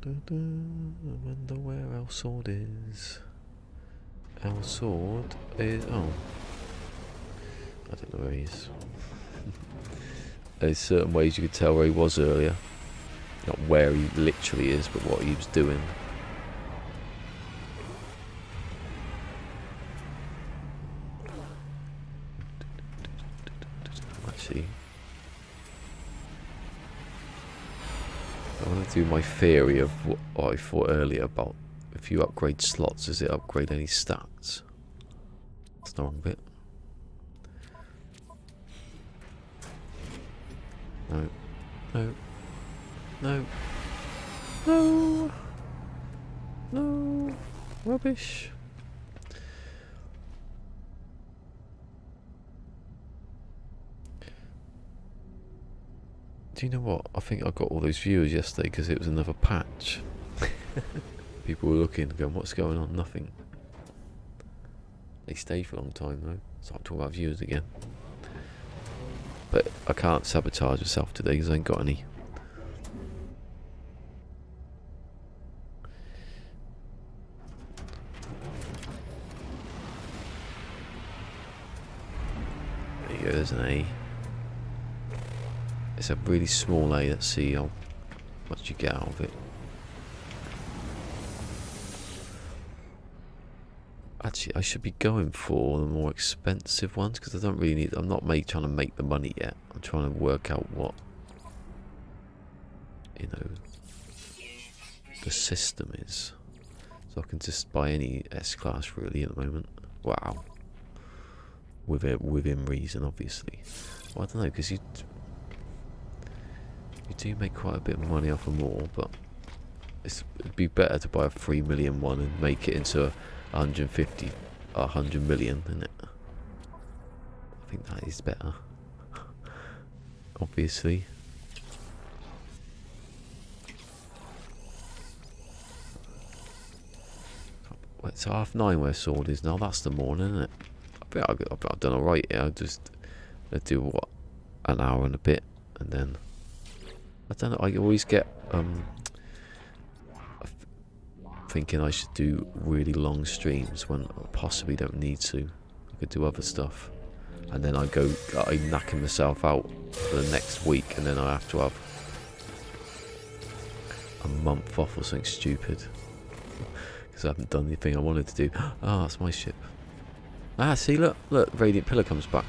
I wonder where our sword is. Our sword is. Oh. I don't know where he is. There's certain ways you could tell where he was earlier. Not where he literally is, but what he was doing. Actually, I want to do my theory of what I thought earlier about if you upgrade slots, does it upgrade any stats? That's the wrong bit. No. No. No. No. No. Rubbish. Do you know what? I think I got all those viewers yesterday because it was another patch. People were looking and going, what's going on? Nothing. They stay for a long time though. So I'm talking about viewers again. But I can't sabotage myself today because I ain't got any. There you go, there's an A. It's a really small A. Let's see how much you get out of it. Actually, I should be going for the more expensive ones because I don't really need. I'm not trying to make the money yet. I'm trying to work out what, you know, the system is. So I can just buy any S-Class really at the moment. Wow. Within reason, obviously. Well, I don't know because you do make quite a bit of money off of more, but it'd be better to buy a 3 million one and make it into 150, 100 million, isn't it? I think that is better. Obviously. It's 9:30 where sword is now. That's the morning, isn't it? I bet I've done alright here. I'll do what, an hour and a bit, and then I don't know. I always get thinking I should do really long streams when I possibly don't need to. I could do other stuff, and then I'm knacking myself out for the next week, and then I have to have a month off or something stupid because I haven't done anything I wanted to do. Ah, that's my ship. Ah, see, look, Radiant Pillar comes back.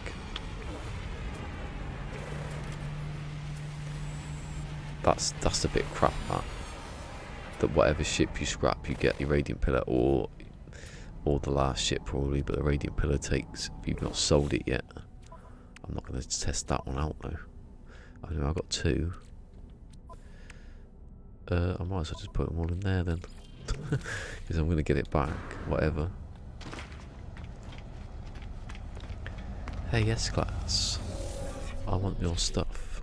That's a bit crap, that whatever ship you scrap, you get your Radiant Pillar, or the last ship probably, but the Radiant Pillar takes, if you've not sold it yet. I'm not going to test that one out though. I know I've got 2. I might as well just put them all in there then, because I'm going to get it back, whatever. Hey, S-Class, I want your stuff.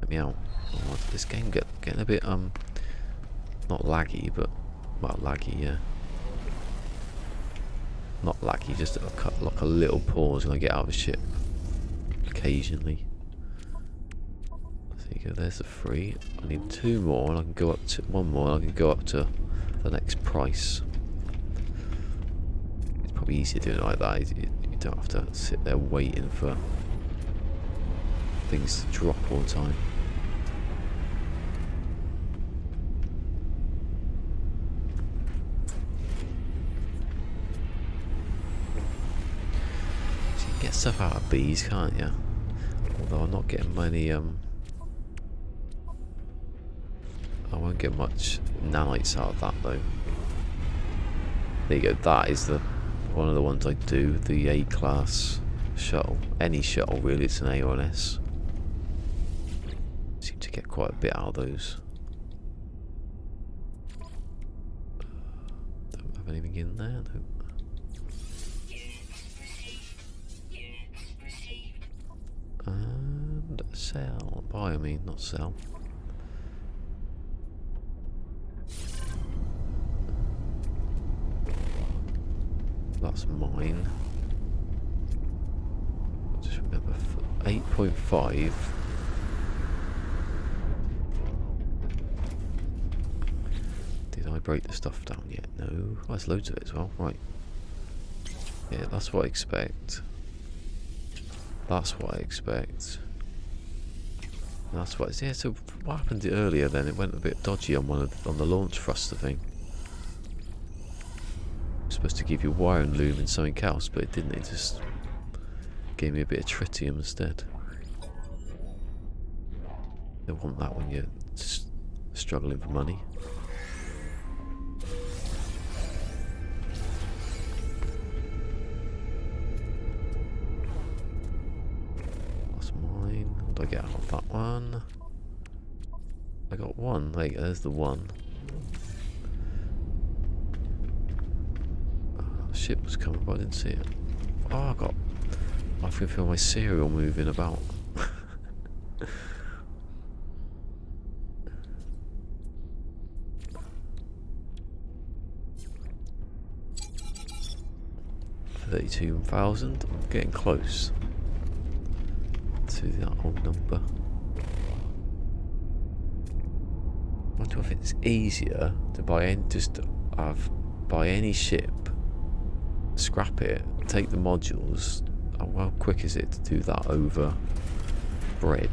Let me out. Oh, this game getting a bit not laggy, but well, laggy, yeah. Not laggy, just like a little pause when I get out of the ship occasionally. There you go, there's the 3. I need 2 more and I can go up to 1 more and I can go up to the next price. It's probably easier doing it like that. You don't have to sit there waiting for things to drop all the time. So you can get stuff out of bees, can't you? Although I'm not getting many I won't get much nanites out of that though. There you go, that is the one of the ones I do, the A-class shuttle. Any shuttle really, it's an A or an S. Seem to get quite a bit out of those. Don't have anything in there, no. And sell. Buy, I mean, not sell. That's mine. Just remember 8.5. Did I break the stuff down yet? No. Oh, there's loads of it as well. Right. Yeah, that's what I expect. That's what I expect. That's what. Yeah. So what happened earlier? Then it went a bit dodgy on on the launch thruster thing. Supposed to give you wire and loom and something else, but it didn't. It just gave me a bit of tritium instead. They want that when you're struggling for money. That's mine. What do I get out of that one? I got 1. There's the 1. Ship was coming, but I didn't see it. Oh, I can feel my cereal moving about. $32,000. I'm getting close to that old number. I wonder if it's easier to buy buy any ship, scrap it, take the modules. How quick is it to do that over bread?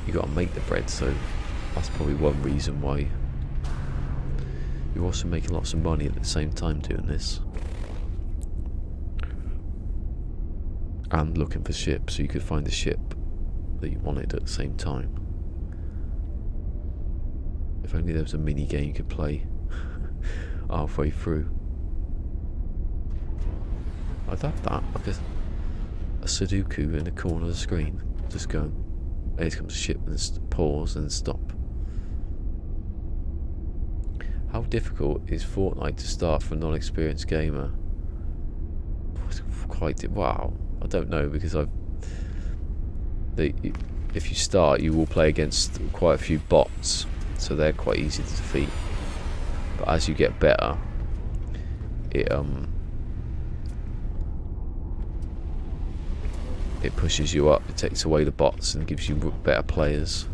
You got to make the bread, so that's probably one reason why you're also making lots of money at the same time doing this, and looking for ships, so you could find a ship that you wanted at the same time. If only there was a mini game you could play halfway through. I'd have that, like a Sudoku in the corner of the screen. Just going, here comes a ship, and pause and stop. How difficult is Fortnite to start for a non-experienced gamer? Wow, I don't know, because if you start, you will play against quite a few bots, so they're quite easy to defeat. But as you get better, it pushes you up, it takes away the bots and gives you better players.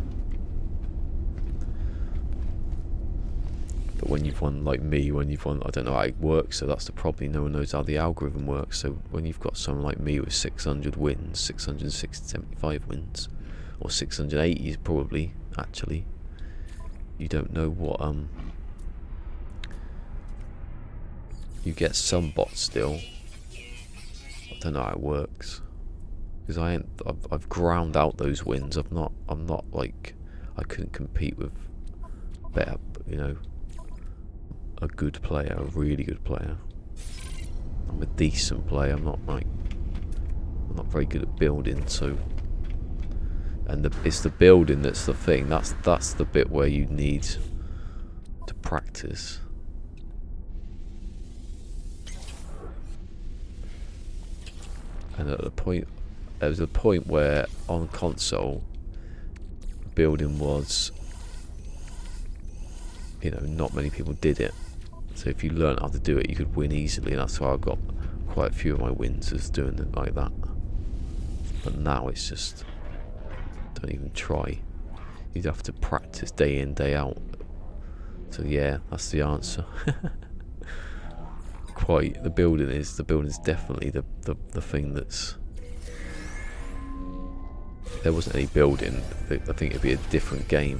But when you've won, like me, I don't know how it works, so that's the problem. No one knows how the algorithm works. So when you've got someone like me with 600 wins, 675 wins, or 680 probably, actually, you don't know what, you get some bots still. I don't know how it works. Because I've ground out those wins. I'm not like, I couldn't compete with better, a good player, a really good player. I'm a decent player. I'm not very good at building. So, and it's the building that's the thing. That's the bit where you need to practice. And there was a point where on console, building was, not many people did it. So if you learn how to do it, you could win easily, and that's why I got quite a few of my wins as doing it like that. But now it's just don't even try. You'd have to practice day in, day out. So yeah, that's the answer. Quite, the building's definitely the thing that's... If there wasn't any building, I think it'd be a different game.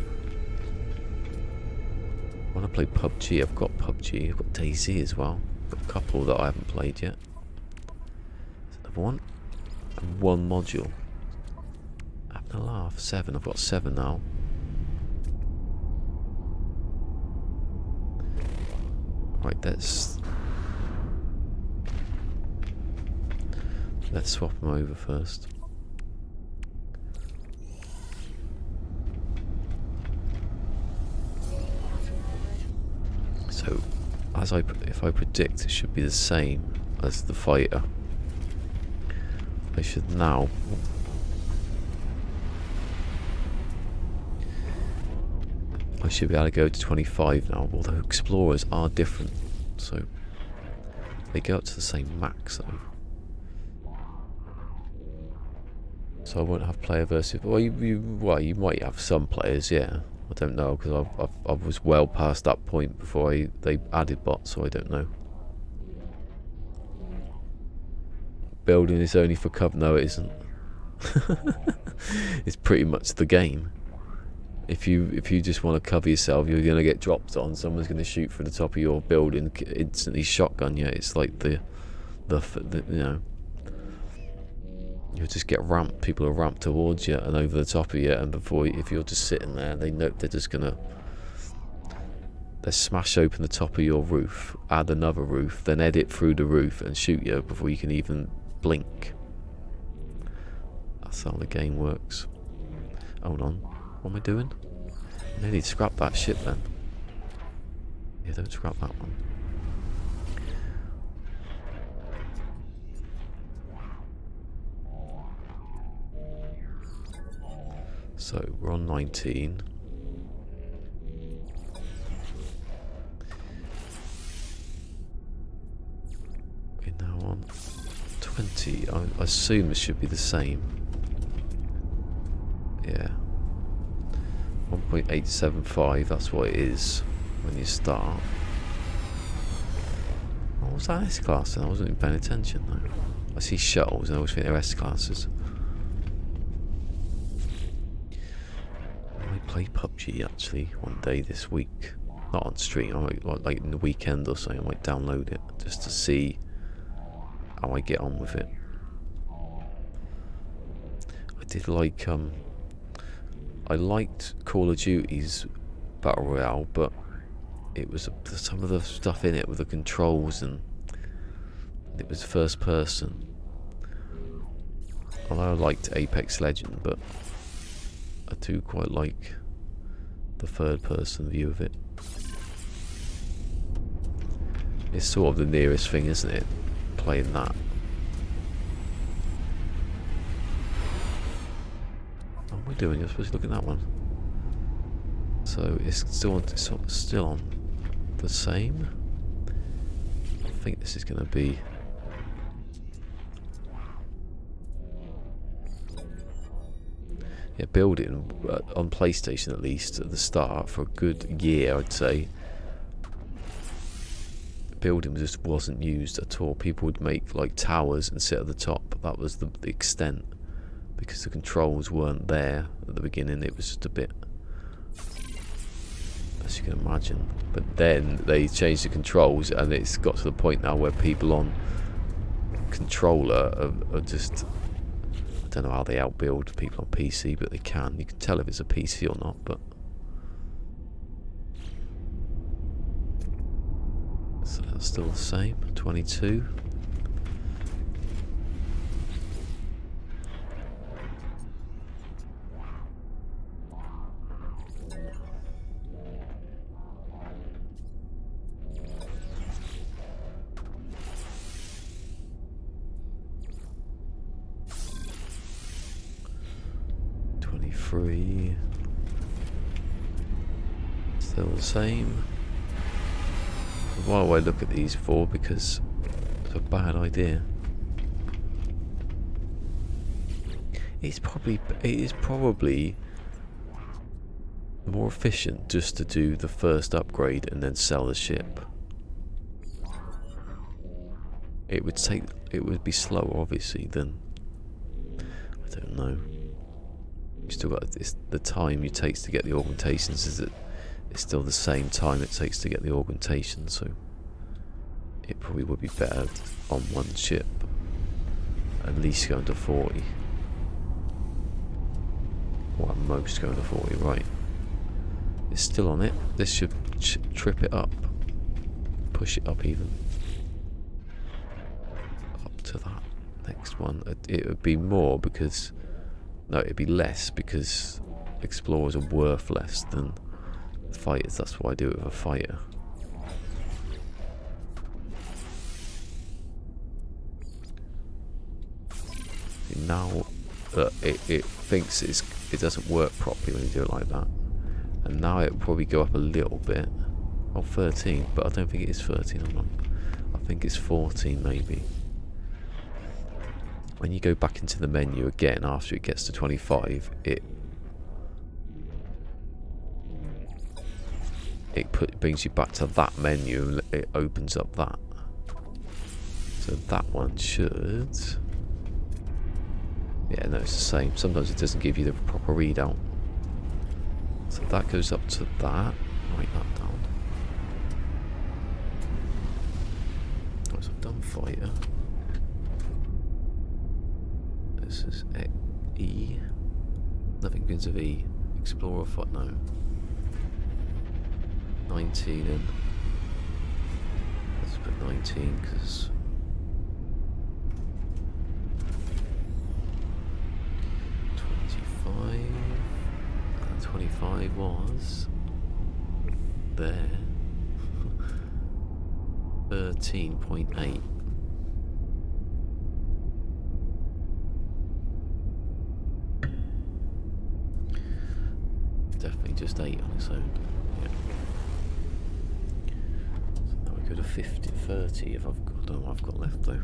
When I play PUBG, I've got PUBG, I've got DayZ as well. I've got a couple that I haven't played yet. There's another one. And one module. Having a laugh. 7, I've got 7 now. Right, let's swap them over first. So, if I predict it should be the same as the fighter, I should now I should be able to go to 25 now, although explorers are different, so they go up to the same max though. So I won't have player versus. Well, you might have some players, yeah. I don't know, because I was well past that point before they added bots, so I don't know. Building is only for cover. No, it isn't. It's pretty much the game. If you just want to cover yourself, you're going to get dropped on. Someone's going to shoot from the top of your building, instantly shotgun you. It's like the you know, you'll just get ramped. People are ramped towards you and over the top of you, and if you're just sitting there, they know they're just gonna smash open the top of your roof, add another roof, then edit through the roof and shoot you before you can even blink. That's how the game works. Hold on, what am I doing? I need to scrap that ship then. Yeah, don't scrap that one. So we're on 19. We're now on 20. I assume it should be the same. Yeah. 1.875, that's what it is when you start. What was that S-class then? I wasn't even paying attention though. I see shuttles and I always think they're S-classes. Play PUBG actually one day this week, not on stream. I might, like in the weekend or something, I might download it just to see how I get on with it. I did like I liked Call of Duty's Battle Royale, but it was some of the stuff in it with the controls, and it was first person. Although I liked Apex Legend, but I do quite like the third person view of it. It's sort of the nearest thing, isn't it? Playing that. What am I doing? You're supposed to look at that one. So it's still on the same. I think this is going to be. Yeah, building on PlayStation at least at the start for a good year, I'd say. Building just wasn't used at all. People would make like towers and sit at the top. That was the extent, because the controls weren't there at the beginning. It was just a bit, as you can imagine. But then they changed the controls, and it's got to the point now where people on controller are just. I don't know how they outbuild people on PC, but they can. You can tell if it's a PC or not, but so that's still the same. 22. Still the same. Why do I look at these for? Because it's a bad idea. it is probably more efficient just to do the first upgrade and then sell the ship. It would be slower, obviously, than, I don't know. You still got this, the time it takes to get the augmentations. It's still the same time it takes to get the augmentation, so it probably would be better on one ship. At least going to 40. Or at most going to 40, right. It's still on it. This should trip it up. Push it up even. Up to that next one. It would be more because... No, it'd be less because explorers are worth less than fighters. That's why I do it with a fighter. Now it thinks it doesn't work properly when you do it like that. And now it will probably go up a little bit. Oh, 13, but I don't think it is 13. Hold on. I think it's 14 maybe. When you go back into the menu again after it gets to 25, it brings you back to that menu and it opens up that. So that one should... Yeah, no, it's the same. Sometimes it doesn't give you the proper readout. So that goes up to that. Write that down. Oh, so I've done fighter. This is E. Nothing begins with E. Explorer, fight, no. 19 in. Let's put 19 because... 25 was there. 13.8. Definitely just 8 on its own. Yeah. So now we go to 30 if I've got, I don't know what I've got left though.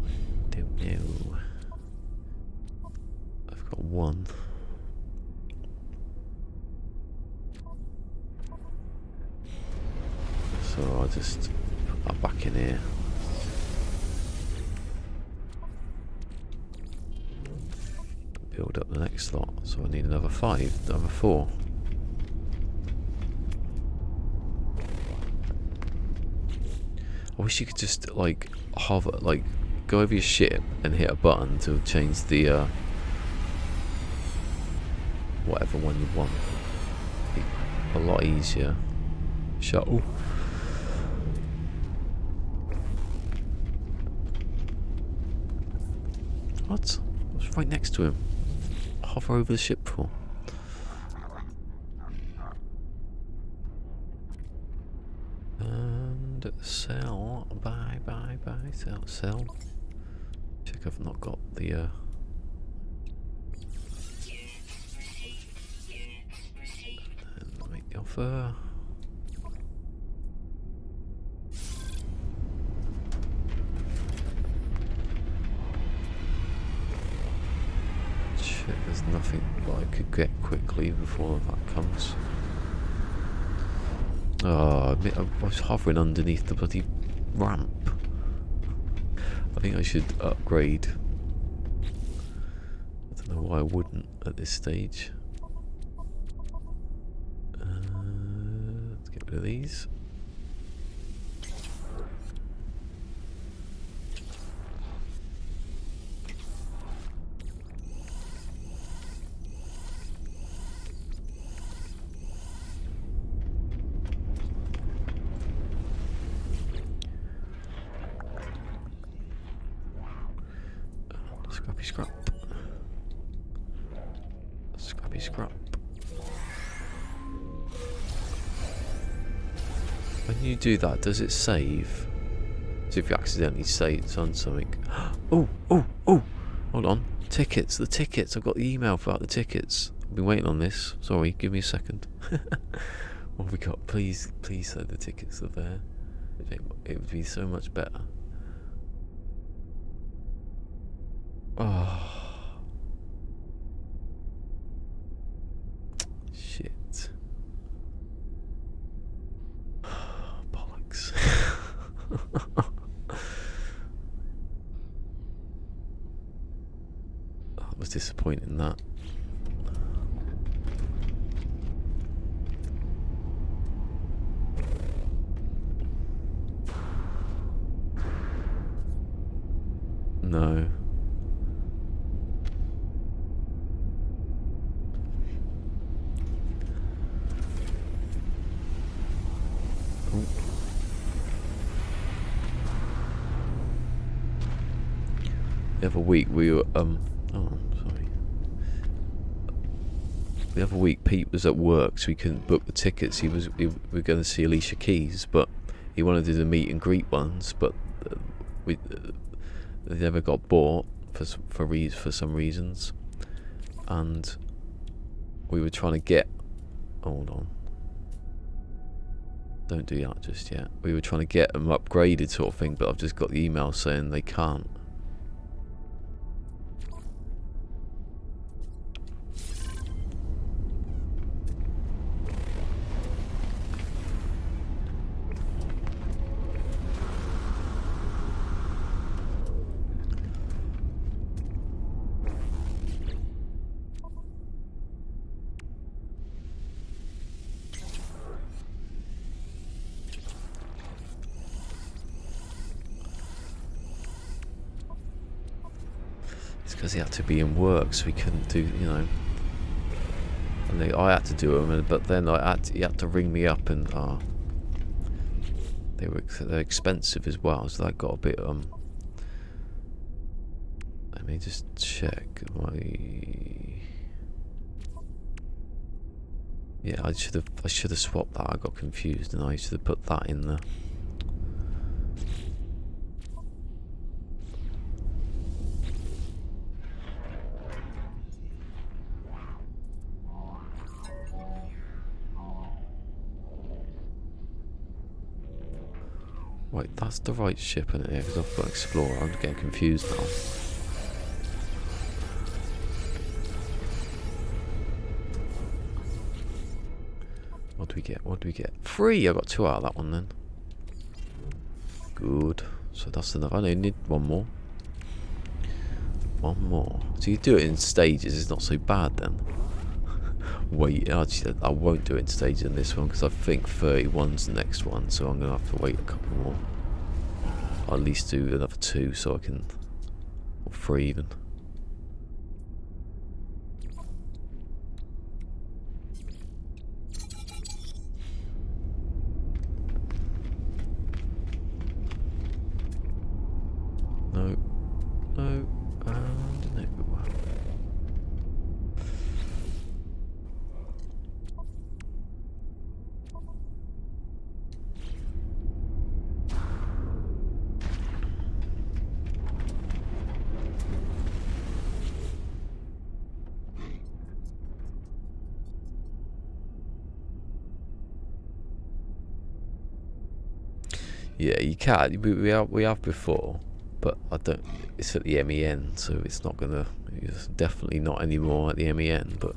I don't know. I've got 1. So I'll just put that back in here. Build up the next slot. So I need another 5, another 4. I wish you could just like hover, like go over your ship and hit a button to change the whatever one you want. It'd be a lot easier. Shuttle. What? I was right next to him. Hover over the ship for. And sell. Buy, sell. Check I've not got the and make the offer. There's nothing that I could get quickly before that comes. Oh, I was hovering underneath the bloody ramp. I think I should upgrade. I don't know why I wouldn't at this stage. Let's get rid of these. Scrap. When you do that, does it save? So if you accidentally say it's on something. Oh! Hold on. Tickets, the tickets. I've got the email about the tickets. I've been waiting on this. Sorry, give me a second. What have we got? Please say the tickets are there. It would be so much better. Oh. Shit. Bollocks. That was disappointing, that. No. Oh. The other week we were oh, sorry. The other week Pete was at work, so he couldn't book the tickets. We were going to see Alicia Keys, but he wanted to do the meet and greet ones, but they never got bought for some reasons, and we were trying to get. Hold on. Don't do that just yet. We were trying to get them upgraded, sort of thing, but I've just got the email saying they can't. It's because he had to be in work, so he couldn't do, you know. And I had to do them, but then he had to ring me up, and they're expensive as well, so that got a bit Let me just check yeah, I should have swapped that. I got confused, and I should have put that in there. Wait, that's the right ship in here, because I've got Explorer. I'm getting confused now. What do we get? What do we get? 3! I got 2 out of that one then. Good. So that's enough. I only need one more. One more. So you do it in stages. It's not so bad then. Wait, actually, I won't do it in stages in this one, because I think 31's the next one, so I'm going to have to wait a couple more. I'll at least do another 2 so I can... or 3 even. No. No. And no. Yeah, you can. We have before, but I don't. It's at the MEN, so it's not gonna. It's definitely not anymore at the MEN. But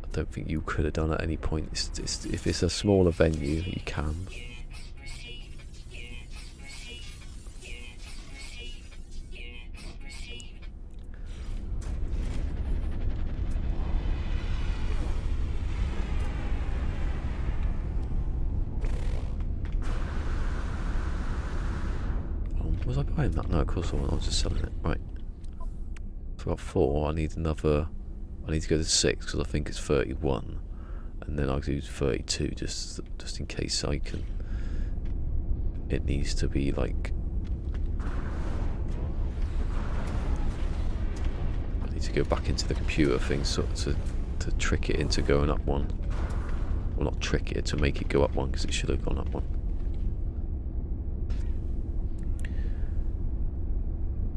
I don't think you could have done at any point. If it's a smaller venue, you can. Was I buying that? No, of course I wasn't. I was just selling it. Right. So I got 4. I need another. I need to go to 6 because I think it's 31, and then I'll do 32 just in case I can. It needs to be like. I need to go back into the computer thing to trick it into going up 1. Well, not trick it, to make it go up 1, because it should have gone up 1.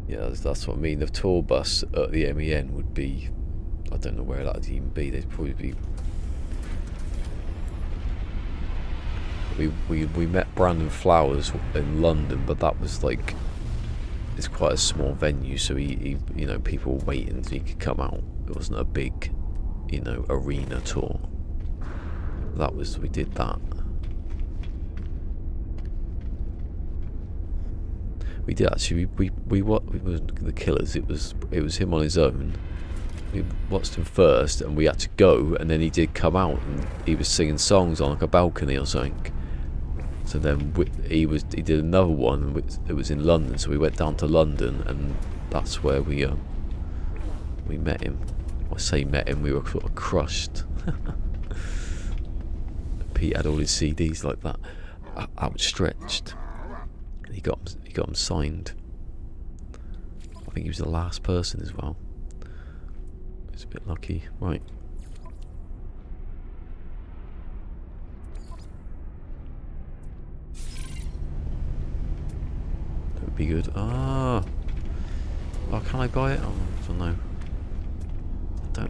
Yeah, that's what I mean. The tour bus at the MEN would be... I don't know where that would even be. They'd probably be... We met Brandon Flowers in London, but that was like it's quite a small venue, so he you know, people were waiting so he could come out. It wasn't a big, you know, arena tour. We did that. We did actually. We wasn't the Killers. It was him on his own. We watched him first, and we had to go. And then he did come out, and he was singing songs on like a balcony or something. So then he did another one. It was in London, so we went down to London, and that's where we met him. I say met him. We were sort of crushed. Pete had all his CDs like that, outstretched. He got him signed. I think he was the last person as well. It's a bit lucky, right? That would be good. Oh, can I buy it? Oh, I don't know.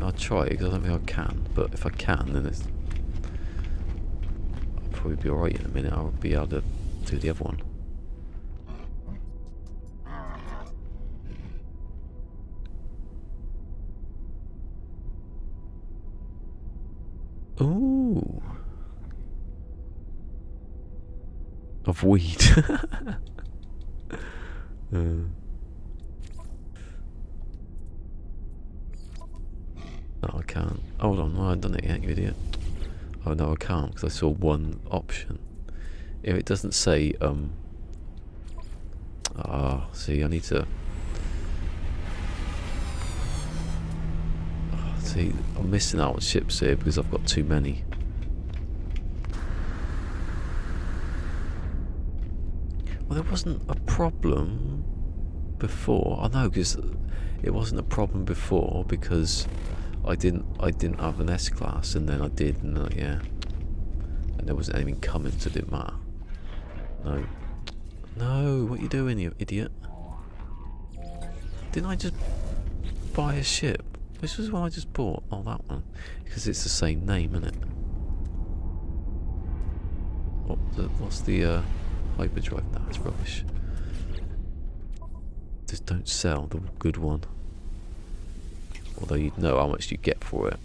I'll try it because I don't think I can. But if I can, then I'll probably be alright in a minute. I'll be able to do the other one. Ooh. Of weed. No, I can't. Hold on, no, I haven't done it yet, you idiot. Oh no, I can't because I saw one option. If it doesn't say, see, I need to. See, I'm missing out on ships here because I've got too many. Well, there wasn't a problem before. I know, because it wasn't a problem before because I didn't have an S class, and then I did, and yeah, and there wasn't anything coming, so it didn't matter. No, what are you doing, you idiot? Didn't I just buy a ship? Which was one I just bought? Oh, that one, because it's the same name, isn't it? What's the hyperdrive? Nah, it's rubbish. Just don't sell the good one. Although you'd know how much you get for it.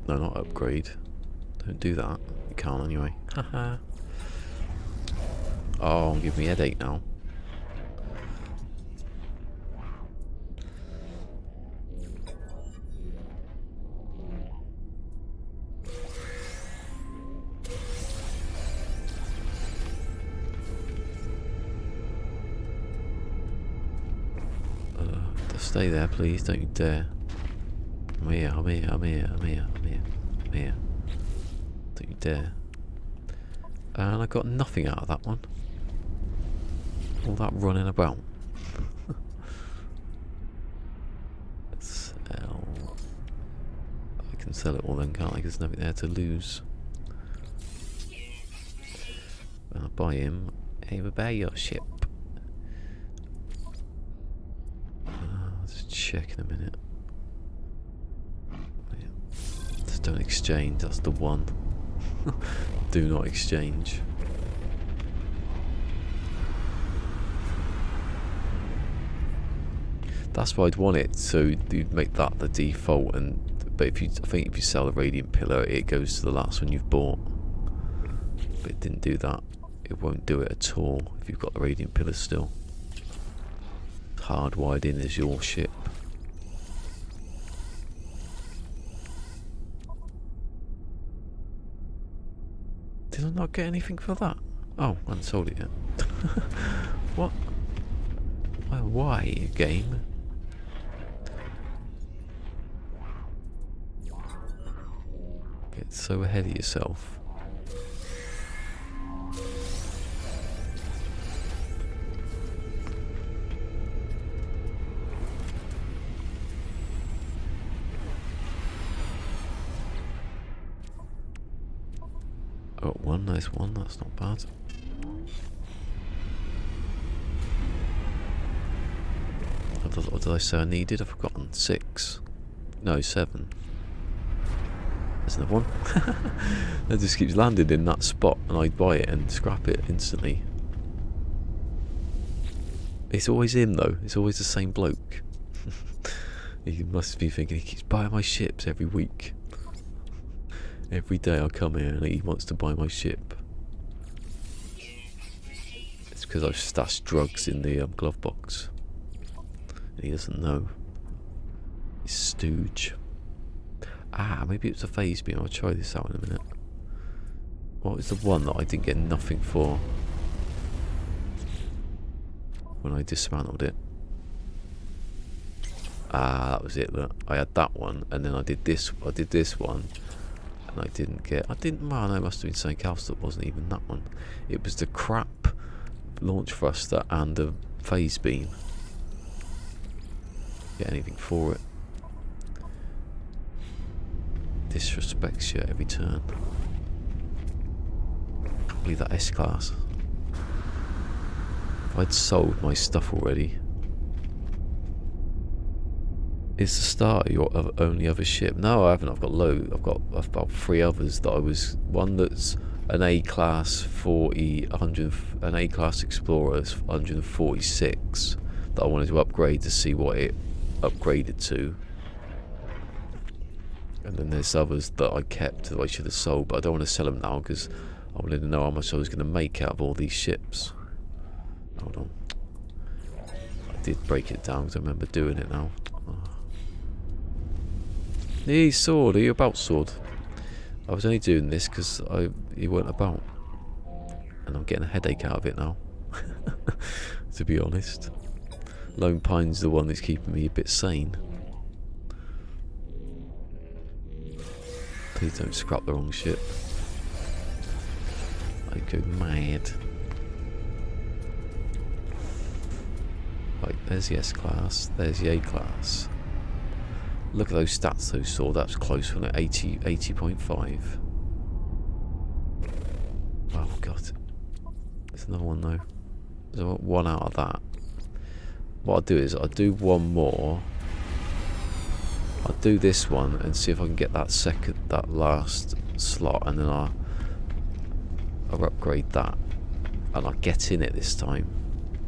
No, not upgrade. Don't do that. You can't anyway. Haha. Oh, give me a headache now. Stay there, please. Don't you dare. I'm here. Don't you dare. And I got nothing out of that one. All that running about. Sell. I can sell it all then, can't I? Because there's nothing there to lose. When I buy him, hey, we'll buy your ship. Just check in a minute. Just don't exchange, that's the one. Do not exchange. That's why I'd want it, so you'd make that the default, but I think if you sell the radiant pillar, it goes to the last one you've bought. But it didn't do that. It won't do it at all if you've got the radiant pillar still. Hardwired in as your ship. Did I not get anything for that? Oh, I haven't sold it yet. What? Why, game? Get so ahead of yourself. Oh, one nice one, that's not bad. What did I say I needed? I've forgotten. 6. No, 7. There's another one. That just keeps landing in that spot, and I buy it and scrap it instantly. It's always him though. It's always the same bloke. He must be thinking he keeps buying my ships every week. Every day I come here and he wants to buy my ship. It's because I've stashed drugs in the glove box. And he doesn't know. He's stooge. Ah, maybe it's a phase beam. I'll try this out in a minute. What was the one that I didn't get nothing for when I dismantled it? Ah, that was it. Look, I had that one, and then I did this one, and I didn't get. Well, no, it must have been something else that wasn't even that one. It was the crap launch thruster and the phase beam. Get anything for it? Disrespects you every turn. Can't believe that S-Class. If I'd sold my stuff already. It's the start of your only other ship. No, I haven't. I've got about 3 others that I was. One that's an A-Class 40, 100, an A-Class Explorer 146 that I wanted to upgrade to see what it upgraded to. And then there's others that I kept that I should have sold, but I don't want to sell them now because I wanted to know how much I was going to make out of all these ships. Hold on. I did break it down because I remember doing it now. Oh. Hey, sword, are you about, sword? I was only doing this because you weren't about. And I'm getting a headache out of it now. To be honest. Lone Pine's the one that's keeping me a bit sane. Please don't scrap the wrong ship. I go mad. Right, there's the S-Class, there's the A-Class. Look at those stats though, sword, that's close, wasn't it? 80.5. Oh god. There's another one though. There's one out of that. What I'll do is, I'll do one more. I'll do this one and see if I can get that last slot, and then I'll upgrade that. And I'll get in it this time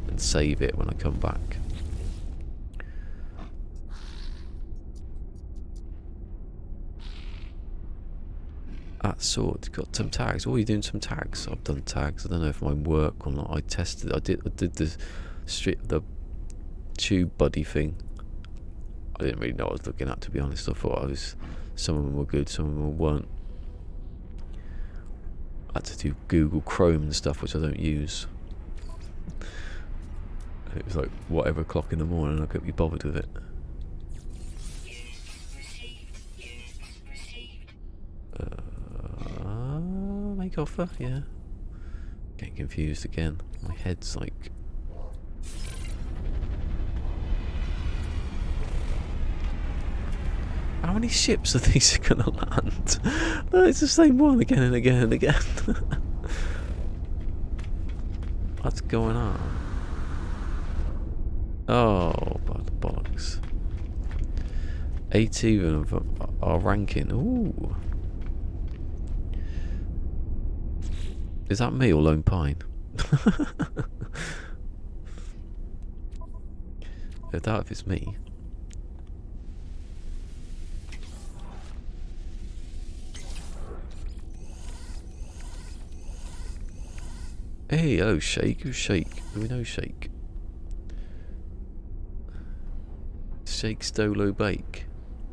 and save it when I come back. That sword got some tags. Oh, you're doing some tags. I've done tags. I don't know if mine work or not. I tested. I did the tube buddy thing. I didn't really know what I was looking at, to be honest. I thought some of them were good, some of them weren't. I had to do Google Chrome and stuff, which I don't use. And it was like whatever o'clock in the morning, I couldn't be bothered with it. Make offer, yeah. Getting confused again. My head's like. How many ships are these going to land? No, it's the same one again and again and again. What's going on? Oh, bollocks. 18 of them are ranking. Ooh. Is that me or Lone Pine? I doubt if it's me. Hey, hello, Shake. Who's Shake? Do we know Shake? Shake Stolo Bake.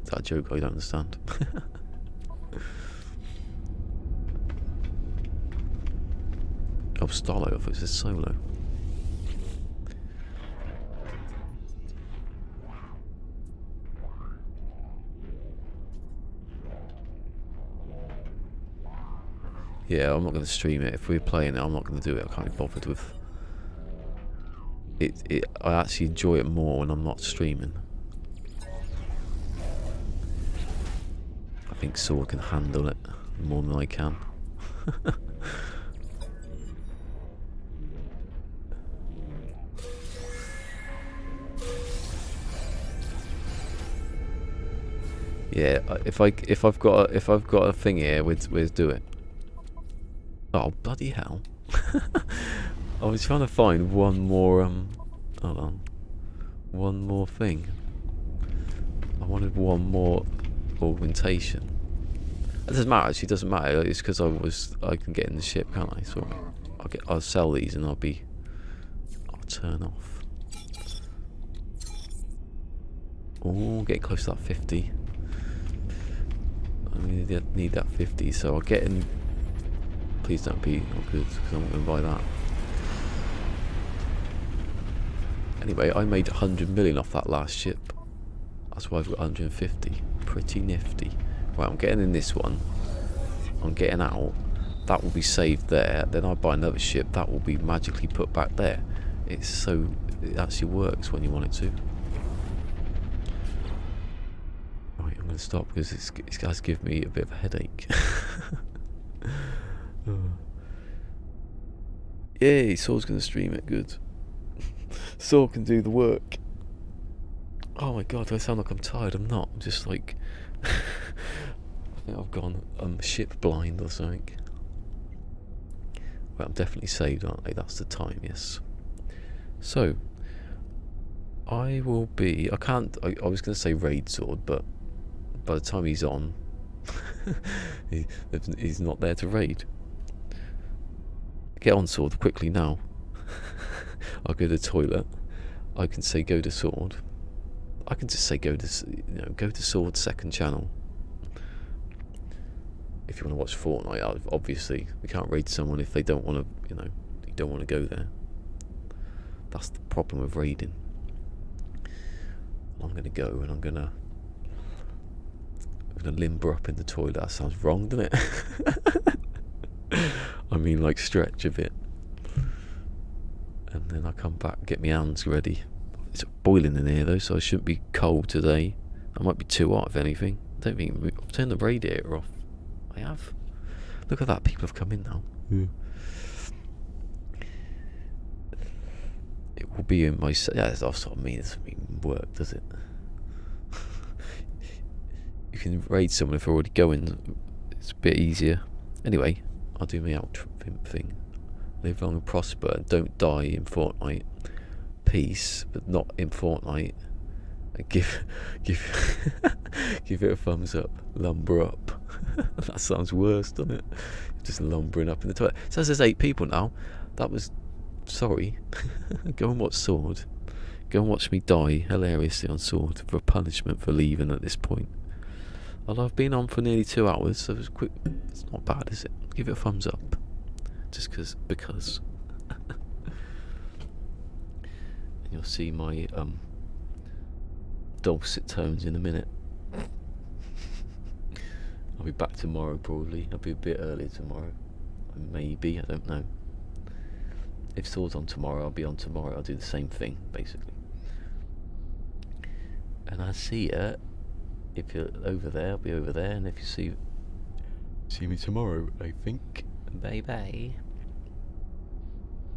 Is that a joke? I don't understand. Oh, Starlo, I thought it said solo. Yeah, I'm not going to stream it. If we're playing it, I'm not going to do it. I can't be bothered with it. I actually enjoy it more when I'm not streaming. I think Sword can handle it more than I can. Yeah, if I've got a thing here, we'd do it. Oh bloody hell! I was trying to find one more hold on, one more thing. I wanted one more augmentation. It doesn't matter. Actually, it doesn't matter. It's because I can get in the ship, can't I? So I'll sell these and I'll turn off. Oh, getting close to that 50. I need that 50, so I'll get in. Please don't be good, because I'm not going to buy that. Anyway, I made 100 million off that last ship. That's why I've got 150. Pretty nifty. Right, I'm getting in this one. I'm getting out. That will be saved there. Then I'll buy another ship. That will be magically put back there. It actually works when you want it to. Right, I'm going to stop because it's going to give me a bit of a headache. Yay, Saul's going to stream it. Good. Saul can do the work. Oh my god, do I sound like I'm tired? I'm not. I'm just like... I think I've gone ship blind or something. Well, I'm definitely saved, aren't I? That's the time, yes. So, I will be... I was going to say raid sword, but by the time he's on, he's not there to raid. Get on sword quickly now. I'll go to the toilet. I can say go to sword. I can just say go to sword second channel. If you want to watch Fortnite, obviously we can't raid someone if they don't want to. They don't want to go there. That's the problem with raiding. I'm gonna go and I'm gonna limber up in the toilet. That sounds wrong, doesn't it? I mean, like stretch a bit, and then I come back, get my hands ready. It's boiling in here though, so I shouldn't be cold today. I might be too hot if anything. I don't think I've turned the radiator off. I have. Look at that, people have come in now. It will be in my... Yeah, that's what I mean. It doesn't mean work, does it? You can raid someone if they're already going. It's a bit easier. Anyway, I'll do my outro thing. Live long and prosper and don't die in Fortnite. Peace, but not in Fortnite. And give it a thumbs up. Lumber up. That sounds worse, doesn't it? Just lumbering up in the toilet. It says there's 8 people now. That was... Sorry. Go and watch Sword. Go and watch me die hilariously on Sword for a punishment for leaving at this point. Although I've been on for nearly 2 hours, so it's quick. It's not bad, is it? Give it a thumbs up. Just because. And you'll see my dulcet tones in a minute. I'll be back tomorrow probably. I'll be a bit earlier tomorrow. Maybe, I don't know. If Sword's on tomorrow, I'll be on tomorrow. I'll do the same thing, basically. And I'll see ya. If you're over there, I'll be over there. And if you see me tomorrow, I think. Bye bye.